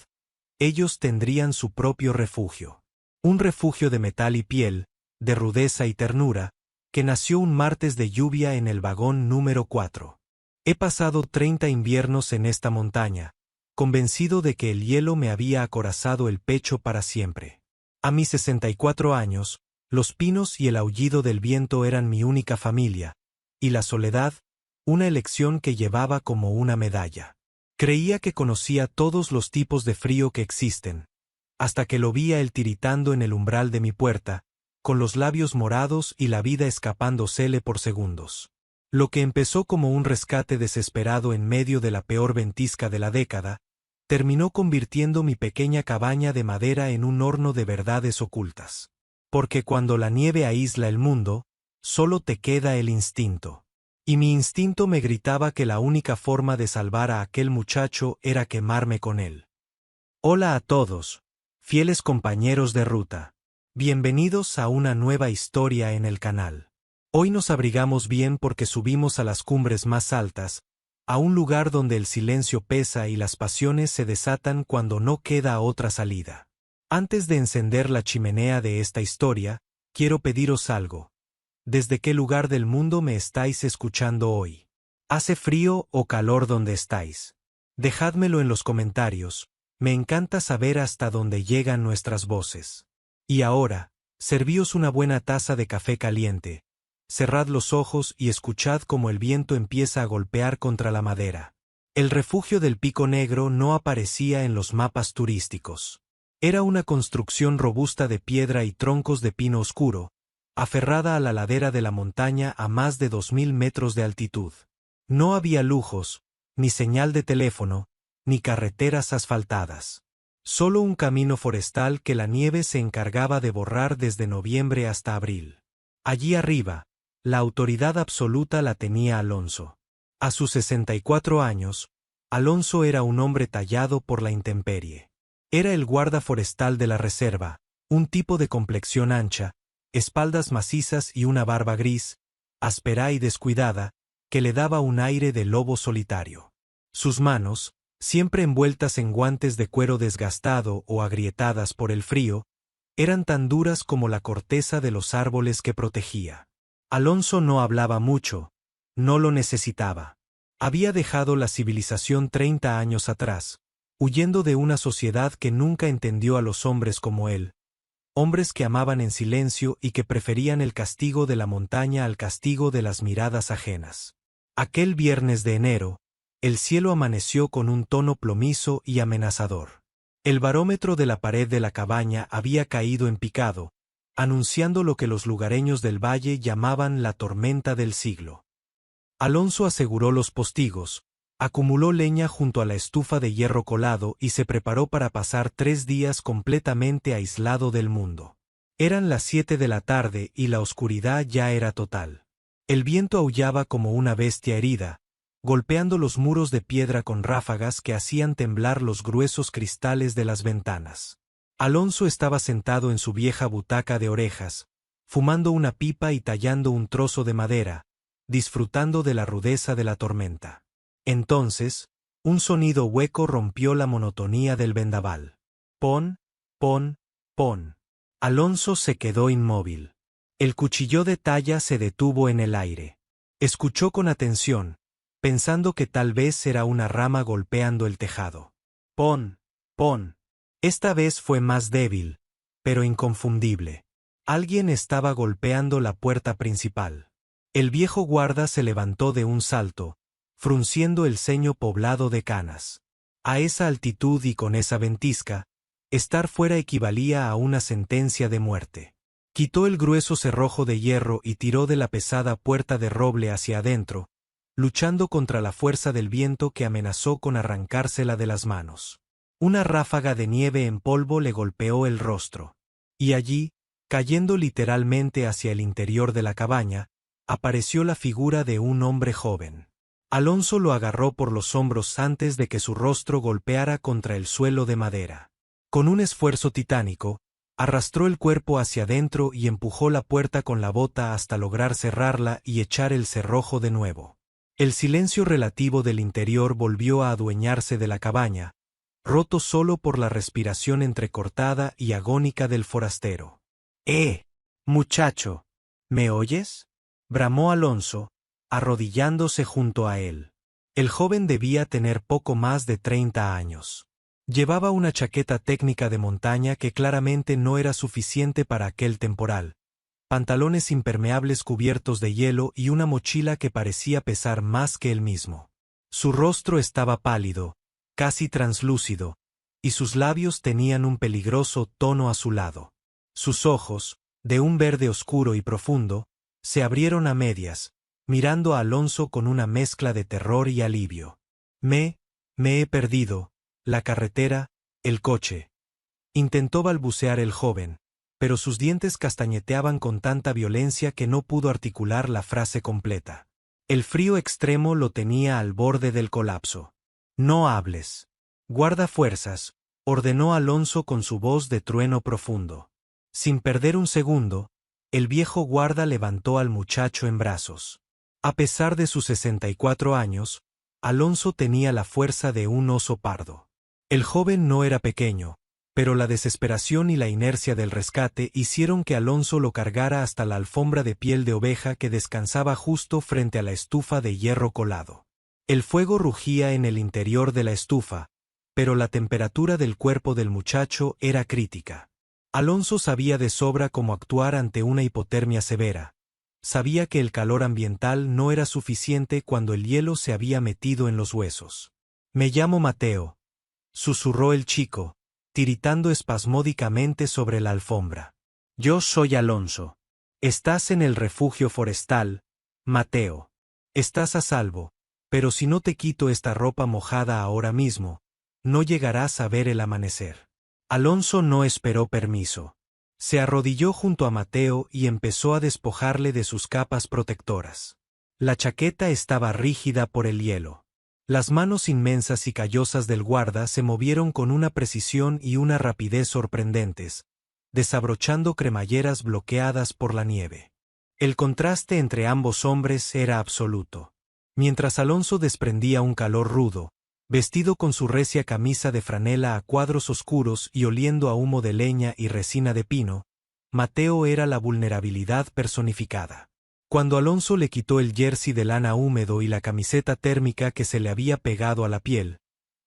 ellos tendrían su propio refugio. Un refugio de metal y piel, de rudeza y ternura, que nació un martes de lluvia en el vagón número 4. He pasado 30 inviernos en esta montaña, convencido de que el hielo me había acorazado el pecho para siempre. A mis 64 años, los pinos y el aullido del viento eran mi única familia, y la soledad, una elección que llevaba como una medalla. Creía que conocía todos los tipos de frío que existen, hasta que lo vi a él tiritando en el umbral de mi puerta, con los labios morados y la vida escapándosele por segundos. Lo que empezó como un rescate desesperado en medio de la peor ventisca de la década, terminó convirtiendo mi pequeña cabaña de madera en un horno de verdades ocultas. Porque cuando la nieve aísla el mundo, solo te queda el instinto. Y mi instinto me gritaba que la única forma de salvar a aquel muchacho era quemarme con él. Hola a todos, fieles compañeros de ruta. Bienvenidos a una nueva historia en el canal. Hoy nos abrigamos bien porque subimos a las cumbres más altas, a un lugar donde el silencio pesa y las pasiones se desatan cuando no queda otra salida. Antes de encender la chimenea de esta historia, quiero pediros algo. ¿Desde qué lugar del mundo me estáis escuchando hoy? ¿Hace frío o calor donde estáis? Dejádmelo en los comentarios, me encanta saber hasta dónde llegan nuestras voces. Y ahora, servíos una buena taza de café caliente, cerrad los ojos y escuchad cómo el viento empieza a golpear contra la madera. El refugio del Pico Negro no aparecía en los mapas turísticos. Era una construcción robusta de piedra y troncos de pino oscuro, aferrada a la ladera de la montaña a más de 2000 metros de altitud. No había lujos, ni señal de teléfono, ni carreteras asfaltadas. Solo un camino forestal que la nieve se encargaba de borrar desde noviembre hasta abril. Allí arriba, la autoridad absoluta la tenía Alonso. A sus 64 años, Alonso era un hombre tallado por la intemperie. Era el guarda forestal de la reserva, un tipo de complexión ancha, espaldas macizas y una barba gris, áspera y descuidada, que le daba un aire de lobo solitario. Sus manos, siempre envueltas en guantes de cuero desgastado o agrietadas por el frío, eran tan duras como la corteza de los árboles que protegía. Alonso no hablaba mucho, no lo necesitaba. Había dejado la civilización 30 años atrás, huyendo de una sociedad que nunca entendió a los hombres como él, hombres que amaban en silencio y que preferían el castigo de la montaña al castigo de las miradas ajenas. Aquel viernes de enero, el cielo amaneció con un tono plomizo y amenazador. El barómetro de la pared de la cabaña había caído en picado, anunciando lo que los lugareños del valle llamaban la tormenta del siglo. Alonso aseguró los postigos, acumuló leña junto a la estufa de hierro colado y se preparó para pasar 3 días completamente aislado del mundo. Eran las 7 de la tarde y la oscuridad ya era total. El viento aullaba como una bestia herida, golpeando los muros de piedra con ráfagas que hacían temblar los gruesos cristales de las ventanas. Alonso estaba sentado en su vieja butaca de orejas, fumando una pipa y tallando un trozo de madera, disfrutando de la rudeza de la tormenta. Entonces, un sonido hueco rompió la monotonía del vendaval. Pon, pon, pon. Alonso se quedó inmóvil. El cuchillo de talla se detuvo en el aire. Escuchó con atención, pensando que tal vez era una rama golpeando el tejado. Pon, pon. Esta vez fue más débil, pero inconfundible. Alguien estaba golpeando la puerta principal. El viejo guarda se levantó de un salto, frunciendo el ceño poblado de canas. A esa altitud y con esa ventisca, estar fuera equivalía a una sentencia de muerte. Quitó el grueso cerrojo de hierro y tiró de la pesada puerta de roble hacia adentro, luchando contra la fuerza del viento que amenazó con arrancársela de las manos. Una ráfaga de nieve en polvo le golpeó el rostro. Y allí, cayendo literalmente hacia el interior de la cabaña, apareció la figura de un hombre joven. Alonso lo agarró por los hombros antes de que su rostro golpeara contra el suelo de madera. Con un esfuerzo titánico, arrastró el cuerpo hacia adentro y empujó la puerta con la bota hasta lograr cerrarla y echar el cerrojo de nuevo. El silencio relativo del interior volvió a adueñarse de la cabaña, roto solo por la respiración entrecortada y agónica del forastero. Muchacho, ¿me oyes?, bramó Alonso, arrodillándose junto a él. El joven debía tener poco más de 30 años. Llevaba una chaqueta técnica de montaña que claramente no era suficiente para aquel temporal, pantalones impermeables cubiertos de hielo y una mochila que parecía pesar más que él mismo. Su rostro estaba pálido, casi translúcido, y sus labios tenían un peligroso tono azulado. Sus ojos, de un verde oscuro y profundo, se abrieron a medias, mirando a Alonso con una mezcla de terror y alivio. Me he perdido, la carretera, el coche. Intentó balbucear el joven, pero sus dientes castañeteaban con tanta violencia que no pudo articular la frase completa. El frío extremo lo tenía al borde del colapso. No hables. Guarda fuerzas, ordenó Alonso con su voz de trueno profundo. Sin perder un segundo, el viejo guarda levantó al muchacho en brazos. A pesar de sus 64 años, Alonso tenía la fuerza de un oso pardo. El joven no era pequeño, pero la desesperación y la inercia del rescate hicieron que Alonso lo cargara hasta la alfombra de piel de oveja que descansaba justo frente a la estufa de hierro colado. El fuego rugía en el interior de la estufa, pero la temperatura del cuerpo del muchacho era crítica. Alonso sabía de sobra cómo actuar ante una hipotermia severa. Sabía que el calor ambiental no era suficiente cuando el hielo se había metido en los huesos. Me llamo Mateo, susurró el chico, tiritando espasmódicamente sobre la alfombra. Yo soy Alonso. Estás en el refugio forestal, Mateo. Estás a salvo, pero si no te quito esta ropa mojada ahora mismo, no llegarás a ver el amanecer. Alonso no esperó permiso. Se arrodilló junto a Mateo y empezó a despojarle de sus capas protectoras. La chaqueta estaba rígida por el hielo. Las manos inmensas y callosas del guarda se movieron con una precisión y una rapidez sorprendentes, desabrochando cremalleras bloqueadas por la nieve. El contraste entre ambos hombres era absoluto. Mientras Alonso desprendía un calor rudo, Vestido con su recia camisa de franela a cuadros oscuros y oliendo a humo de leña y resina de pino, Mateo era la vulnerabilidad personificada. Cuando Alonso le quitó el jersey de lana húmedo y la camiseta térmica que se le había pegado a la piel,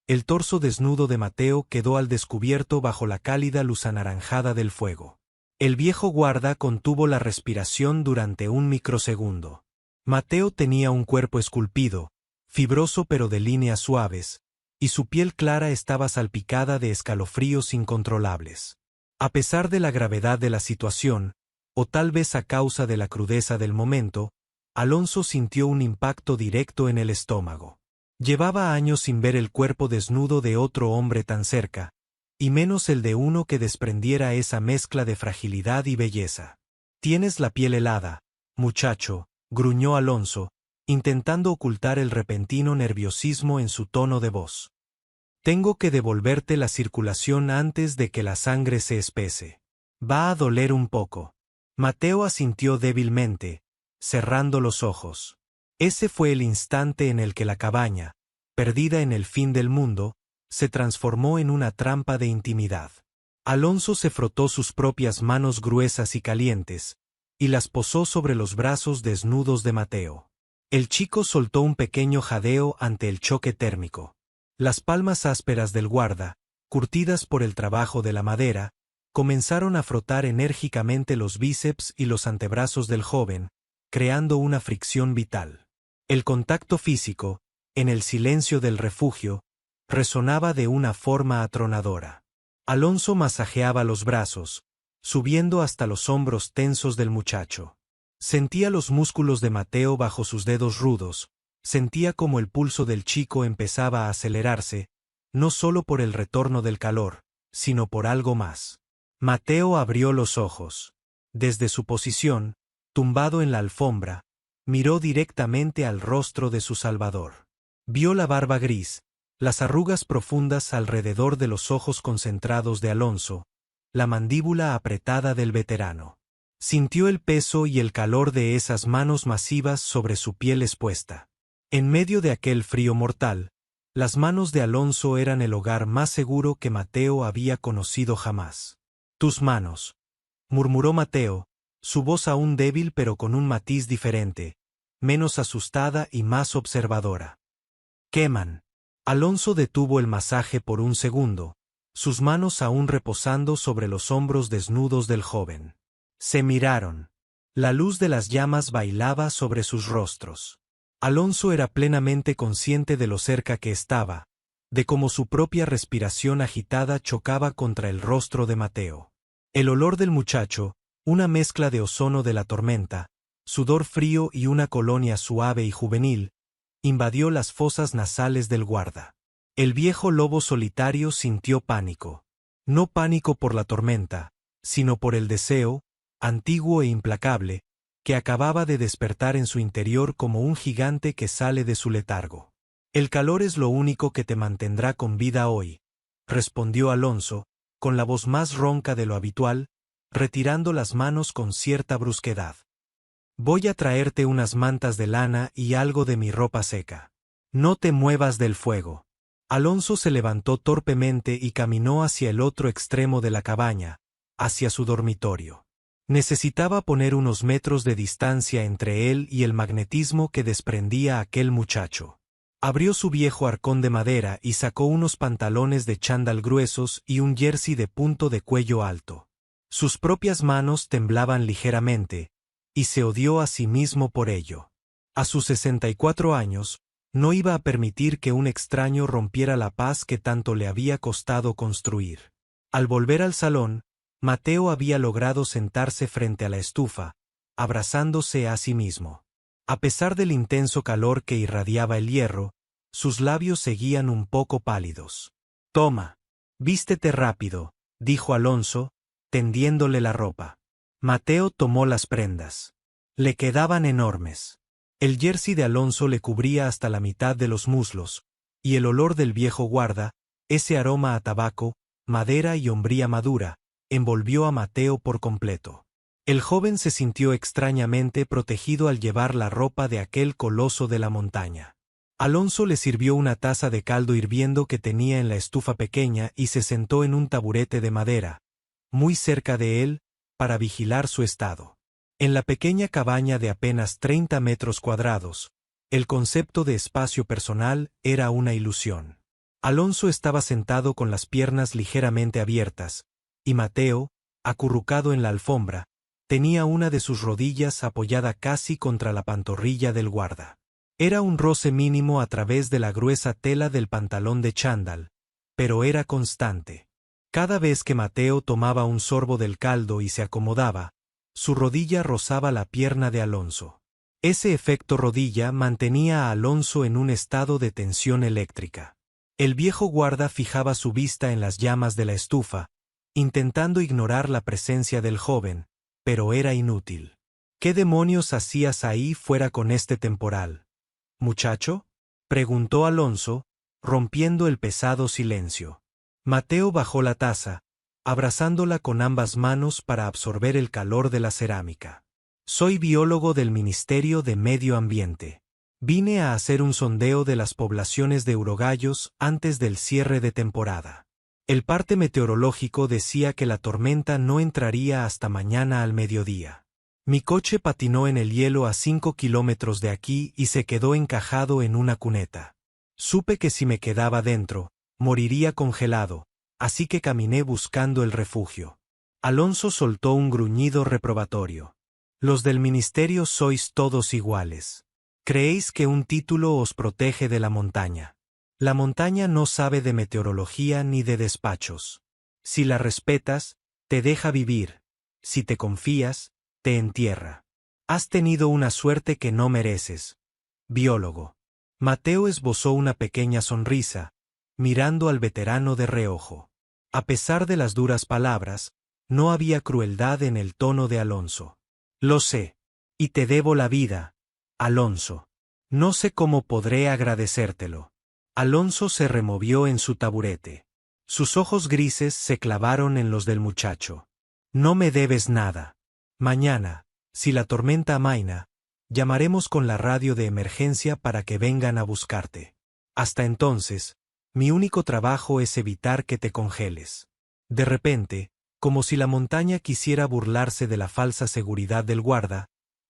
el torso desnudo de Mateo quedó al descubierto bajo la cálida luz anaranjada del fuego. El viejo guarda contuvo la respiración durante un microsegundo. Mateo tenía un cuerpo esculpido, fibroso pero de líneas suaves, y su piel clara estaba salpicada de escalofríos incontrolables. A pesar de la gravedad de la situación, o tal vez a causa de la crudeza del momento, Alonso sintió un impacto directo en el estómago. Llevaba años sin ver el cuerpo desnudo de otro hombre tan cerca, y menos el de uno que desprendiera esa mezcla de fragilidad y belleza. «Tienes la piel helada, muchacho», gruñó Alonso, intentando ocultar el repentino nerviosismo en su tono de voz. «Tengo que devolverte la circulación antes de que la sangre se espese. Va a doler un poco». Mateo asintió débilmente, cerrando los ojos. Ese fue el instante en el que la cabaña, perdida en el fin del mundo, se transformó en una trampa de intimidad. Alonso se frotó sus propias manos gruesas y calientes, y las posó sobre los brazos desnudos de Mateo. El chico soltó un pequeño jadeo ante el choque térmico. Las palmas ásperas del guarda, curtidas por el trabajo de la madera, comenzaron a frotar enérgicamente los bíceps y los antebrazos del joven, creando una fricción vital. El contacto físico, en el silencio del refugio, resonaba de una forma atronadora. Alonso masajeaba los brazos, subiendo hasta los hombros tensos del muchacho. Sentía los músculos de Mateo bajo sus dedos rudos, sentía como el pulso del chico empezaba a acelerarse, no solo por el retorno del calor, sino por algo más. Mateo abrió los ojos. Desde su posición, tumbado en la alfombra, miró directamente al rostro de su salvador. Vio la barba gris, las arrugas profundas alrededor de los ojos concentrados de Alonso, la mandíbula apretada del veterano. Sintió el peso y el calor de esas manos masivas sobre su piel expuesta. En medio de aquel frío mortal, las manos de Alonso eran el hogar más seguro que Mateo había conocido jamás. «Tus manos», murmuró Mateo, su voz aún débil pero con un matiz diferente, menos asustada y más observadora. «Queman». Alonso detuvo el masaje por un segundo, sus manos aún reposando sobre los hombros desnudos del joven. Se miraron. La luz de las llamas bailaba sobre sus rostros. Alonso era plenamente consciente de lo cerca que estaba, de cómo su propia respiración agitada chocaba contra el rostro de Mateo. El olor del muchacho, una mezcla de ozono de la tormenta, sudor frío y una colonia suave y juvenil, invadió las fosas nasales del guarda. El viejo lobo solitario sintió pánico. No pánico por la tormenta, sino por el deseo, antiguo e implacable, que acababa de despertar en su interior como un gigante que sale de su letargo. «El calor es lo único que te mantendrá con vida hoy», respondió Alonso, con la voz más ronca de lo habitual, retirando las manos con cierta brusquedad. «Voy a traerte unas mantas de lana y algo de mi ropa seca. No te muevas del fuego». Alonso se levantó torpemente y caminó hacia el otro extremo de la cabaña, hacia su dormitorio. Necesitaba poner unos metros de distancia entre él y el magnetismo que desprendía aquel muchacho. Abrió su viejo arcón de madera y sacó unos pantalones de chándal gruesos y un jersey de punto de cuello alto. Sus propias manos temblaban ligeramente, y se odió a sí mismo por ello. A sus 64 años, no iba a permitir que un extraño rompiera la paz que tanto le había costado construir. Al volver al salón, Mateo había logrado sentarse frente a la estufa, abrazándose a sí mismo. A pesar del intenso calor que irradiaba el hierro, sus labios seguían un poco pálidos. «Toma, vístete rápido», dijo Alonso, tendiéndole la ropa. Mateo tomó las prendas. Le quedaban enormes. El jersey de Alonso le cubría hasta la mitad de los muslos, y el olor del viejo guarda, ese aroma a tabaco, madera y hombría madura, envolvió a Mateo por completo. El joven se sintió extrañamente protegido al llevar la ropa de aquel coloso de la montaña. Alonso le sirvió una taza de caldo hirviendo que tenía en la estufa pequeña y se sentó en un taburete de madera, muy cerca de él, para vigilar su estado. En la pequeña cabaña de apenas 30 metros cuadrados, el concepto de espacio personal era una ilusión. Alonso estaba sentado con las piernas ligeramente abiertas, y Mateo, acurrucado en la alfombra, tenía una de sus rodillas apoyada casi contra la pantorrilla del guarda. Era un roce mínimo a través de la gruesa tela del pantalón de chándal, pero era constante. Cada vez que Mateo tomaba un sorbo del caldo y se acomodaba, su rodilla rozaba la pierna de Alonso. Ese efecto rodilla mantenía a Alonso en un estado de tensión eléctrica. El viejo guarda fijaba su vista en las llamas de la estufa, intentando ignorar la presencia del joven, pero era inútil. ¿Qué demonios hacías ahí fuera con este temporal, muchacho?, preguntó Alonso, rompiendo el pesado silencio. Mateo bajó la taza, abrazándola con ambas manos para absorber el calor de la cerámica. Soy biólogo del Ministerio de Medio Ambiente. Vine a hacer un sondeo de las poblaciones de urogallos antes del cierre de temporada. El parte meteorológico decía que la tormenta no entraría hasta mañana al mediodía. Mi coche patinó en el hielo a 5 kilómetros de aquí y se quedó encajado en una cuneta. Supe que si me quedaba dentro, moriría congelado, así que caminé buscando el refugio. Alonso soltó un gruñido reprobatorio. Los del ministerio sois todos iguales. Creéis que un título os protege de la montaña. La montaña no sabe de meteorología ni de despachos. Si la respetas, te deja vivir. Si te confías, te entierra. Has tenido una suerte que no mereces. Biólogo. Mateo esbozó una pequeña sonrisa, mirando al veterano de reojo. A pesar de las duras palabras, no había crueldad en el tono de Alonso. Lo sé. Y te debo la vida, Alonso. No sé cómo podré agradecértelo. Alonso se removió en su taburete. Sus ojos grises se clavaron en los del muchacho. No me debes nada. Mañana, si la tormenta amaina, llamaremos con la radio de emergencia para que vengan a buscarte. Hasta entonces, mi único trabajo es evitar que te congeles. De repente, como si la montaña quisiera burlarse de la falsa seguridad del guarda,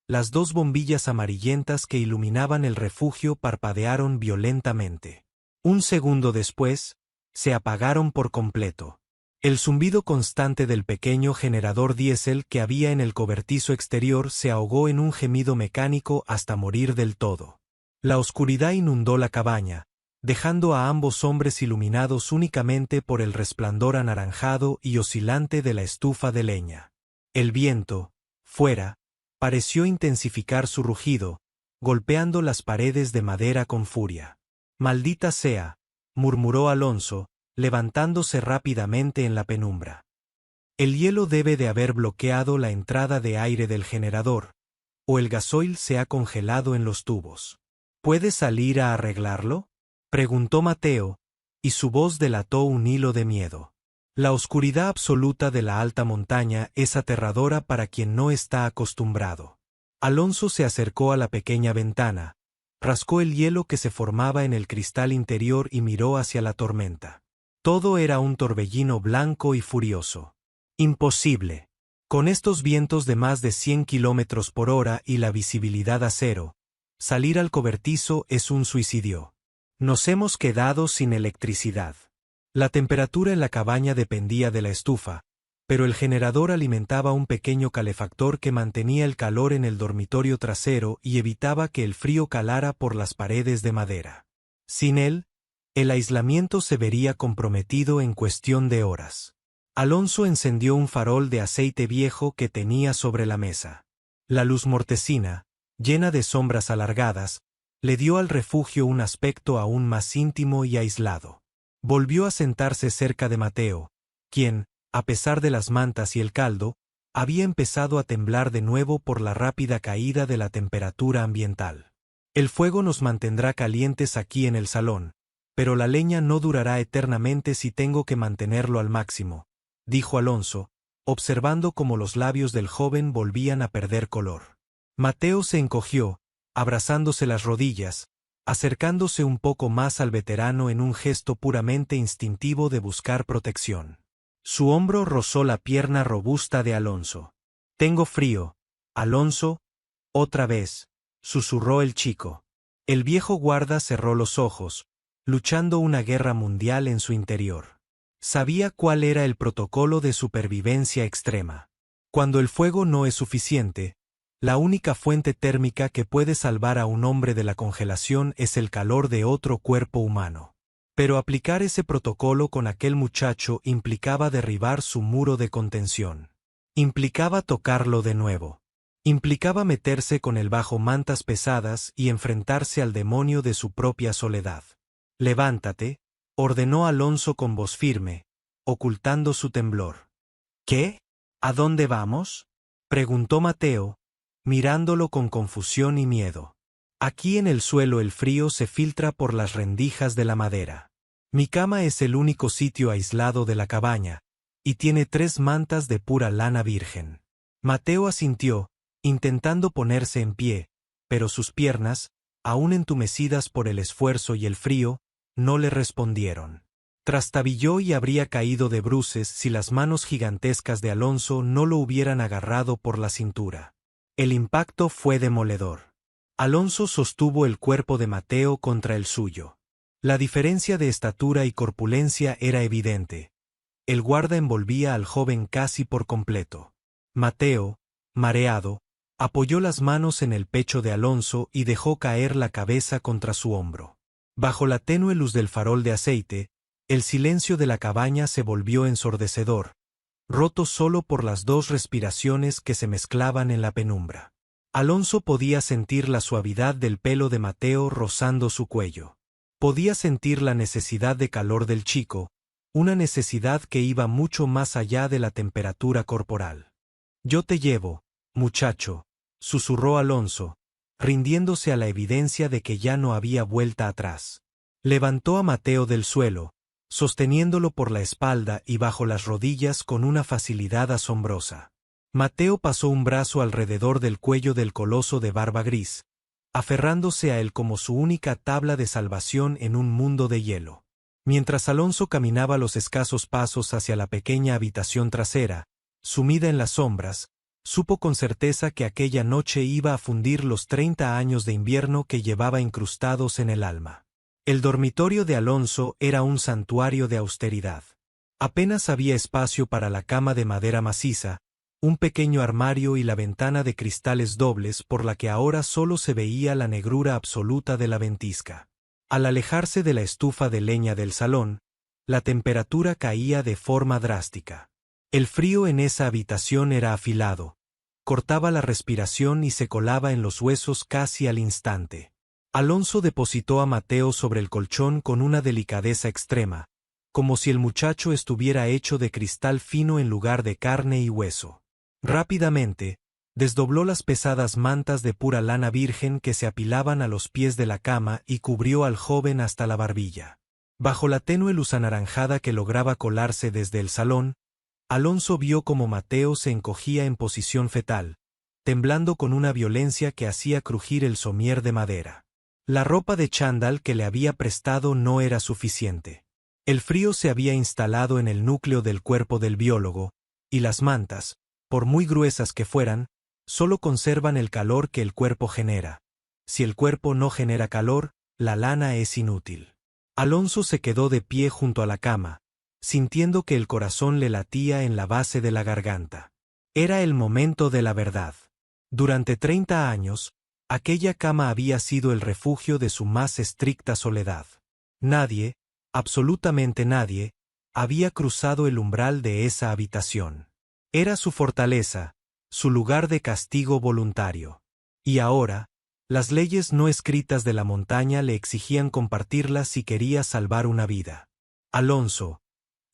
las dos bombillas amarillentas que iluminaban el refugio parpadearon violentamente. Un segundo después, se apagaron por completo. El zumbido constante del pequeño generador diésel que había en el cobertizo exterior se ahogó en un gemido mecánico hasta morir del todo. La oscuridad inundó la cabaña, dejando a ambos hombres iluminados únicamente por el resplandor anaranjado y oscilante de la estufa de leña. El viento, fuera, pareció intensificar su rugido, golpeando las paredes de madera con furia. «Maldita sea», murmuró Alonso, levantándose rápidamente en la penumbra. «El hielo debe de haber bloqueado la entrada de aire del generador, o el gasoil se ha congelado en los tubos. ¿Puedes salir a arreglarlo?», preguntó Mateo, y su voz delató un hilo de miedo. La oscuridad absoluta de la alta montaña es aterradora para quien no está acostumbrado. Alonso se acercó a la pequeña ventana, rascó el hielo que se formaba en el cristal interior y miró hacia la tormenta. Todo era un torbellino blanco y furioso. Imposible. Con estos vientos de más de 100 kilómetros por hora y la visibilidad a cero, salir al cobertizo es un suicidio. Nos hemos quedado sin electricidad. La temperatura en la cabaña dependía de la estufa, pero el generador alimentaba un pequeño calefactor que mantenía el calor en el dormitorio trasero y evitaba que el frío calara por las paredes de madera. Sin él, el aislamiento se vería comprometido en cuestión de horas. Alonso encendió un farol de aceite viejo que tenía sobre la mesa. La luz mortecina, llena de sombras alargadas, le dio al refugio un aspecto aún más íntimo y aislado. Volvió a sentarse cerca de Mateo, quien, a pesar de las mantas y el caldo, había empezado a temblar de nuevo por la rápida caída de la temperatura ambiental. El fuego nos mantendrá calientes aquí en el salón, pero la leña no durará eternamente si tengo que mantenerlo al máximo, dijo Alonso, observando cómo los labios del joven volvían a perder color. Mateo se encogió, abrazándose las rodillas, acercándose un poco más al veterano en un gesto puramente instintivo de buscar protección. Su hombro rozó la pierna robusta de Alonso. «Tengo frío, Alonso, otra vez», susurró el chico. El viejo guarda cerró los ojos, luchando una guerra mundial en su interior. Sabía cuál era el protocolo de supervivencia extrema. Cuando el fuego no es suficiente, la única fuente térmica que puede salvar a un hombre de la congelación es el calor de otro cuerpo humano. Pero aplicar ese protocolo con aquel muchacho implicaba derribar su muro de contención. Implicaba tocarlo de nuevo. Implicaba meterse con él bajo mantas pesadas y enfrentarse al demonio de su propia soledad. «Levántate», ordenó Alonso con voz firme, ocultando su temblor. «¿Qué? ¿A dónde vamos?», preguntó Mateo, mirándolo con confusión y miedo. «Aquí en el suelo el frío se filtra por las rendijas de la madera. Mi cama es el único sitio aislado de la cabaña, y tiene 3 mantas de pura lana virgen». Mateo asintió, intentando ponerse en pie, pero sus piernas, aún entumecidas por el esfuerzo y el frío, no le respondieron. Trastabilló y habría caído de bruces si las manos gigantescas de Alonso no lo hubieran agarrado por la cintura. El impacto fue demoledor. Alonso sostuvo el cuerpo de Mateo contra el suyo. La diferencia de estatura y corpulencia era evidente. El guarda envolvía al joven casi por completo. Mateo, mareado, apoyó las manos en el pecho de Alonso y dejó caer la cabeza contra su hombro. Bajo la tenue luz del farol de aceite, el silencio de la cabaña se volvió ensordecedor, roto solo por las 2 respiraciones que se mezclaban en la penumbra. Alonso podía sentir la suavidad del pelo de Mateo rozando su cuello. Podía sentir la necesidad de calor del chico, una necesidad que iba mucho más allá de la temperatura corporal. «Yo te llevo, muchacho», susurró Alonso, rindiéndose a la evidencia de que ya no había vuelta atrás. Levantó a Mateo del suelo, sosteniéndolo por la espalda y bajo las rodillas con una facilidad asombrosa. Mateo pasó un brazo alrededor del cuello del coloso de barba gris, aferrándose a él como su única tabla de salvación en un mundo de hielo. Mientras Alonso caminaba los escasos pasos hacia la pequeña habitación trasera, sumida en las sombras, supo con certeza que aquella noche iba a fundir los 30 años de invierno que llevaba incrustados en el alma. El dormitorio de Alonso era un santuario de austeridad. Apenas había espacio para la cama de madera maciza, un pequeño armario y la ventana de cristales dobles por la que ahora solo se veía la negrura absoluta de la ventisca. Al alejarse de la estufa de leña del salón, la temperatura caía de forma drástica. El frío en esa habitación era afilado, cortaba la respiración y se colaba en los huesos casi al instante. Alonso depositó a Mateo sobre el colchón con una delicadeza extrema, como si el muchacho estuviera hecho de cristal fino en lugar de carne y hueso. Rápidamente, desdobló las pesadas mantas de pura lana virgen que se apilaban a los pies de la cama y cubrió al joven hasta la barbilla. Bajo la tenue luz anaranjada que lograba colarse desde el salón, Alonso vio cómo Mateo se encogía en posición fetal, temblando con una violencia que hacía crujir el somier de madera. La ropa de chándal que le había prestado no era suficiente. El frío se había instalado en el núcleo del cuerpo del biólogo, y las mantas, por muy gruesas que fueran, solo conservan el calor que el cuerpo genera. Si el cuerpo no genera calor, la lana es inútil. Alonso se quedó de pie junto a la cama, sintiendo que el corazón le latía en la base de la garganta. Era el momento de la verdad. Durante 30 años, aquella cama había sido el refugio de su más estricta soledad. Nadie, absolutamente nadie, había cruzado el umbral de esa habitación. Era su fortaleza, su lugar de castigo voluntario. Y ahora, las leyes no escritas de la montaña le exigían compartirlas si quería salvar una vida. Alonso.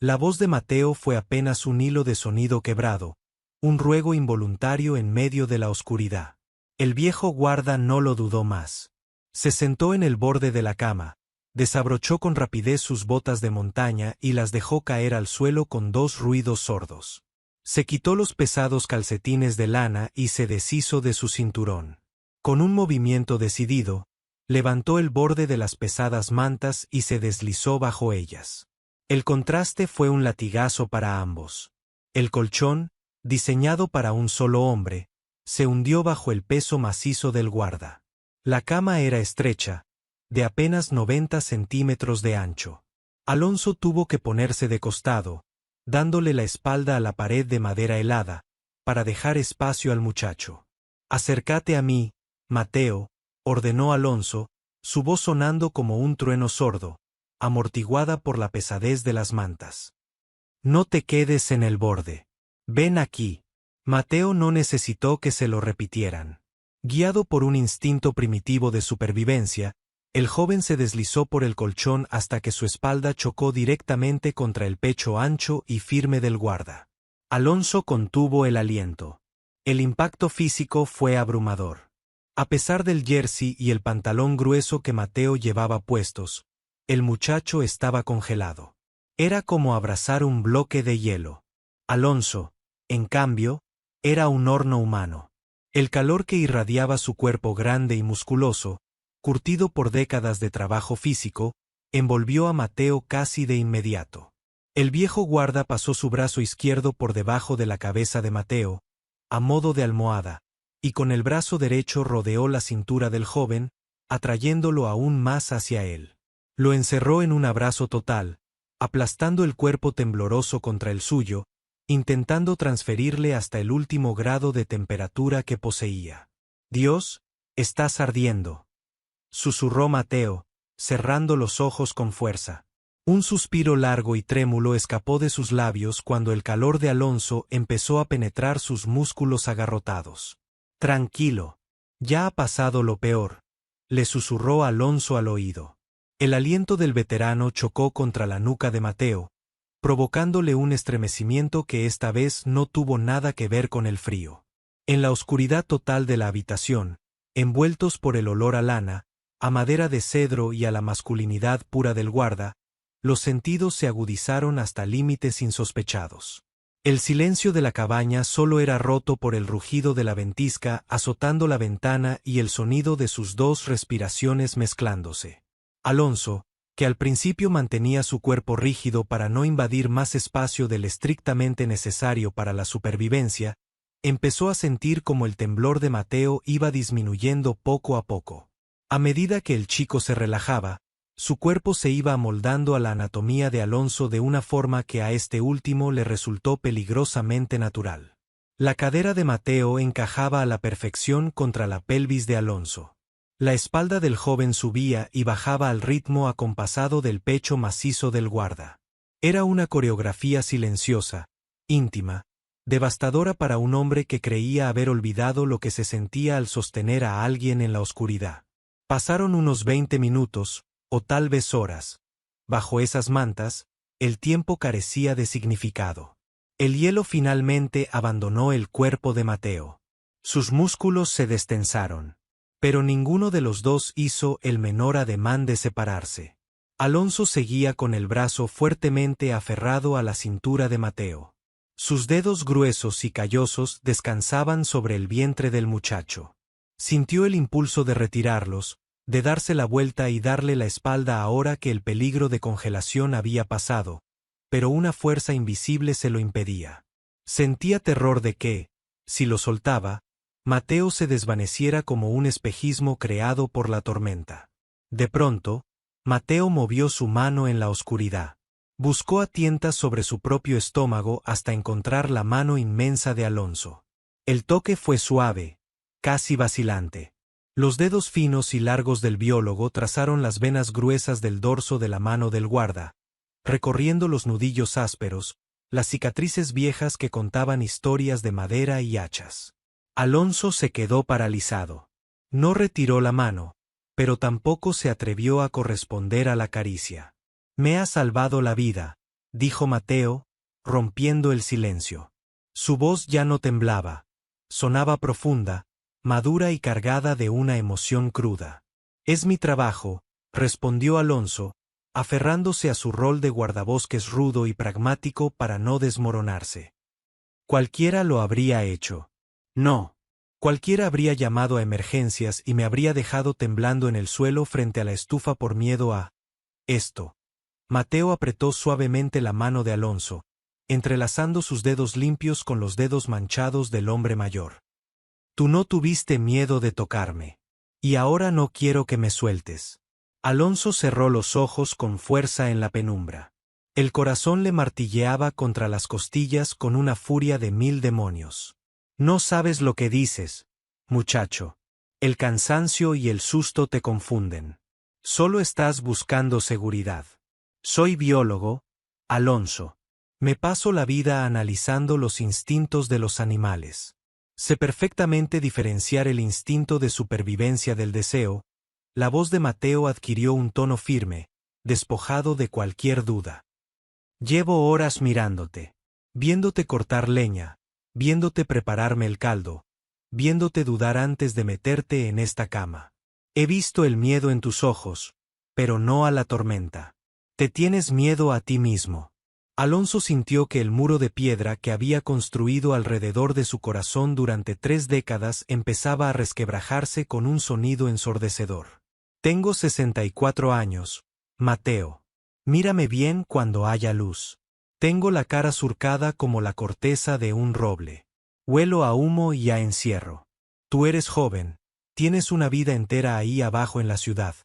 La voz de Mateo fue apenas un hilo de sonido quebrado, un ruego involuntario en medio de la oscuridad. El viejo guarda no lo dudó más. Se sentó en el borde de la cama, desabrochó con rapidez sus botas de montaña y las dejó caer al suelo con 2 ruidos sordos. Se quitó los pesados calcetines de lana y se deshizo de su cinturón. Con un movimiento decidido, levantó el borde de las pesadas mantas y se deslizó bajo ellas. El contraste fue un latigazo para ambos. El colchón, diseñado para un solo hombre, se hundió bajo el peso macizo del guarda. La cama era estrecha, de apenas 90 centímetros de ancho. Alonso tuvo que ponerse de costado, dándole la espalda a la pared de madera helada, para dejar espacio al muchacho. «Acércate a mí, Mateo», ordenó Alonso, su voz sonando como un trueno sordo, amortiguada por la pesadez de las mantas. «No te quedes en el borde. Ven aquí». Mateo no necesitó que se lo repitieran. Guiado por un instinto primitivo de supervivencia, el joven se deslizó por el colchón hasta que su espalda chocó directamente contra el pecho ancho y firme del guarda. Alonso contuvo el aliento. El impacto físico fue abrumador. A pesar del jersey y el pantalón grueso que Mateo llevaba puestos, el muchacho estaba congelado. Era como abrazar un bloque de hielo. Alonso, en cambio, era un horno humano. El calor que irradiaba su cuerpo grande y musculoso, curtido por décadas de trabajo físico, envolvió a Mateo casi de inmediato. El viejo guarda pasó su brazo izquierdo por debajo de la cabeza de Mateo, a modo de almohada, y con el brazo derecho rodeó la cintura del joven, atrayéndolo aún más hacia él. Lo encerró en un abrazo total, aplastando el cuerpo tembloroso contra el suyo, intentando transferirle hasta el último grado de temperatura que poseía. «Dios, estás ardiendo», susurró Mateo, cerrando los ojos con fuerza. Un suspiro largo y trémulo escapó de sus labios cuando el calor de Alonso empezó a penetrar sus músculos agarrotados. «Tranquilo, ya ha pasado lo peor», le susurró Alonso al oído. El aliento del veterano chocó contra la nuca de Mateo, provocándole un estremecimiento que esta vez no tuvo nada que ver con el frío. En la oscuridad total de la habitación, envueltos por el olor a lana, a madera de cedro y a la masculinidad pura del guarda, los sentidos se agudizaron hasta límites insospechados. El silencio de la cabaña solo era roto por el rugido de la ventisca azotando la ventana y el sonido de sus dos respiraciones mezclándose. Alonso, que al principio mantenía su cuerpo rígido para no invadir más espacio del estrictamente necesario para la supervivencia, empezó a sentir como el temblor de Mateo iba disminuyendo poco a poco. A medida que el chico se relajaba, su cuerpo se iba amoldando a la anatomía de Alonso de una forma que a este último le resultó peligrosamente natural. La cadera de Mateo encajaba a la perfección contra la pelvis de Alonso. La espalda del joven subía y bajaba al ritmo acompasado del pecho macizo del guarda. Era una coreografía silenciosa, íntima, devastadora para un hombre que creía haber olvidado lo que se sentía al sostener a alguien en la oscuridad. Pasaron unos 20 minutos, o tal vez horas. Bajo esas mantas, el tiempo carecía de significado. El hielo finalmente abandonó el cuerpo de Mateo. Sus músculos se destensaron. Pero ninguno de los dos hizo el menor ademán de separarse. Alonso seguía con el brazo fuertemente aferrado a la cintura de Mateo. Sus dedos gruesos y callosos descansaban sobre el vientre del muchacho. Sintió el impulso de retirarlos, de darse la vuelta y darle la espalda ahora que el peligro de congelación había pasado, pero una fuerza invisible se lo impedía. Sentía terror de que, si lo soltaba, Mateo se desvaneciera como un espejismo creado por la tormenta. De pronto, Mateo movió su mano en la oscuridad. Buscó a tientas sobre su propio estómago hasta encontrar la mano inmensa de Alonso. El toque fue suave, casi vacilante. Los dedos finos y largos del biólogo trazaron las venas gruesas del dorso de la mano del guarda, recorriendo los nudillos ásperos, las cicatrices viejas que contaban historias de madera y hachas. Alonso se quedó paralizado. No retiró la mano, pero tampoco se atrevió a corresponder a la caricia. «Me ha salvado la vida», dijo Mateo, rompiendo el silencio. Su voz ya no temblaba, sonaba profunda, madura y cargada de una emoción cruda. «Es mi trabajo», respondió Alonso, aferrándose a su rol de guardabosques rudo y pragmático para no desmoronarse. «Cualquiera lo habría hecho». «No. Cualquiera habría llamado a emergencias y me habría dejado temblando en el suelo frente a la estufa por miedo a esto. Mateo apretó suavemente la mano de Alonso, entrelazando sus dedos limpios con los dedos manchados del hombre mayor. Tú no tuviste miedo de tocarme. Y ahora no quiero que me sueltes. Alonso cerró los ojos con fuerza en la penumbra. El corazón le martilleaba contra las costillas con una furia de 1000 demonios. No sabes lo que dices, muchacho. El cansancio y el susto te confunden. Solo estás buscando seguridad. Soy biólogo, Alonso. Me paso la vida analizando los instintos de los animales. Sé perfectamente diferenciar el instinto de supervivencia del deseo. La voz de Mateo adquirió un tono firme, despojado de cualquier duda. Llevo horas mirándote, viéndote cortar leña, viéndote prepararme el caldo, viéndote dudar antes de meterte en esta cama. He visto el miedo en tus ojos, pero no a la tormenta. Te tienes miedo a ti mismo. Alonso sintió que el muro de piedra que había construido alrededor de su corazón durante 3 décadas empezaba a resquebrajarse con un sonido ensordecedor. Tengo 64 años, Mateo. Mírame bien cuando haya luz. Tengo la cara surcada como la corteza de un roble. Huelo a humo y a encierro. Tú eres joven, tienes una vida entera ahí abajo en la ciudad.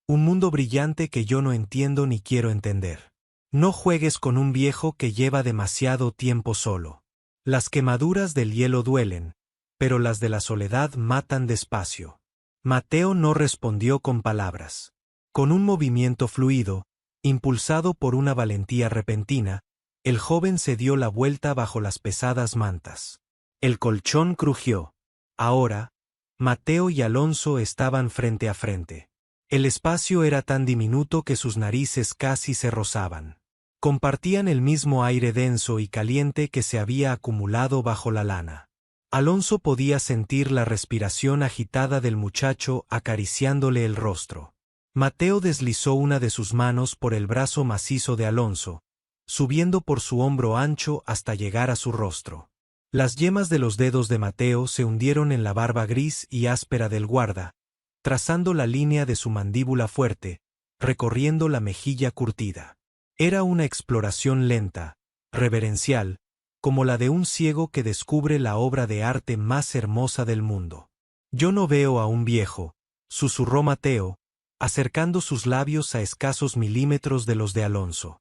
Un mundo brillante que yo no entiendo ni quiero entender. No juegues con un viejo que lleva demasiado tiempo solo. Las quemaduras del hielo duelen, pero las de la soledad matan despacio. Mateo no respondió con palabras. Con un movimiento fluido, impulsado por una valentía repentina, el joven se dio la vuelta bajo las pesadas mantas. El colchón crujió. Ahora, Mateo y Alonso estaban frente a frente. El espacio era tan diminuto que sus narices casi se rozaban. Compartían el mismo aire denso y caliente que se había acumulado bajo la lana. Alonso podía sentir la respiración agitada del muchacho acariciándole el rostro. Mateo deslizó una de sus manos por el brazo macizo de Alonso, subiendo por su hombro ancho hasta llegar a su rostro. Las yemas de los dedos de Mateo se hundieron en la barba gris y áspera del guarda, trazando la línea de su mandíbula fuerte, recorriendo la mejilla curtida. Era una exploración lenta, reverencial, como la de un ciego que descubre la obra de arte más hermosa del mundo. Yo no veo a un viejo, susurró Mateo, acercando sus labios a escasos milímetros de los de Alonso.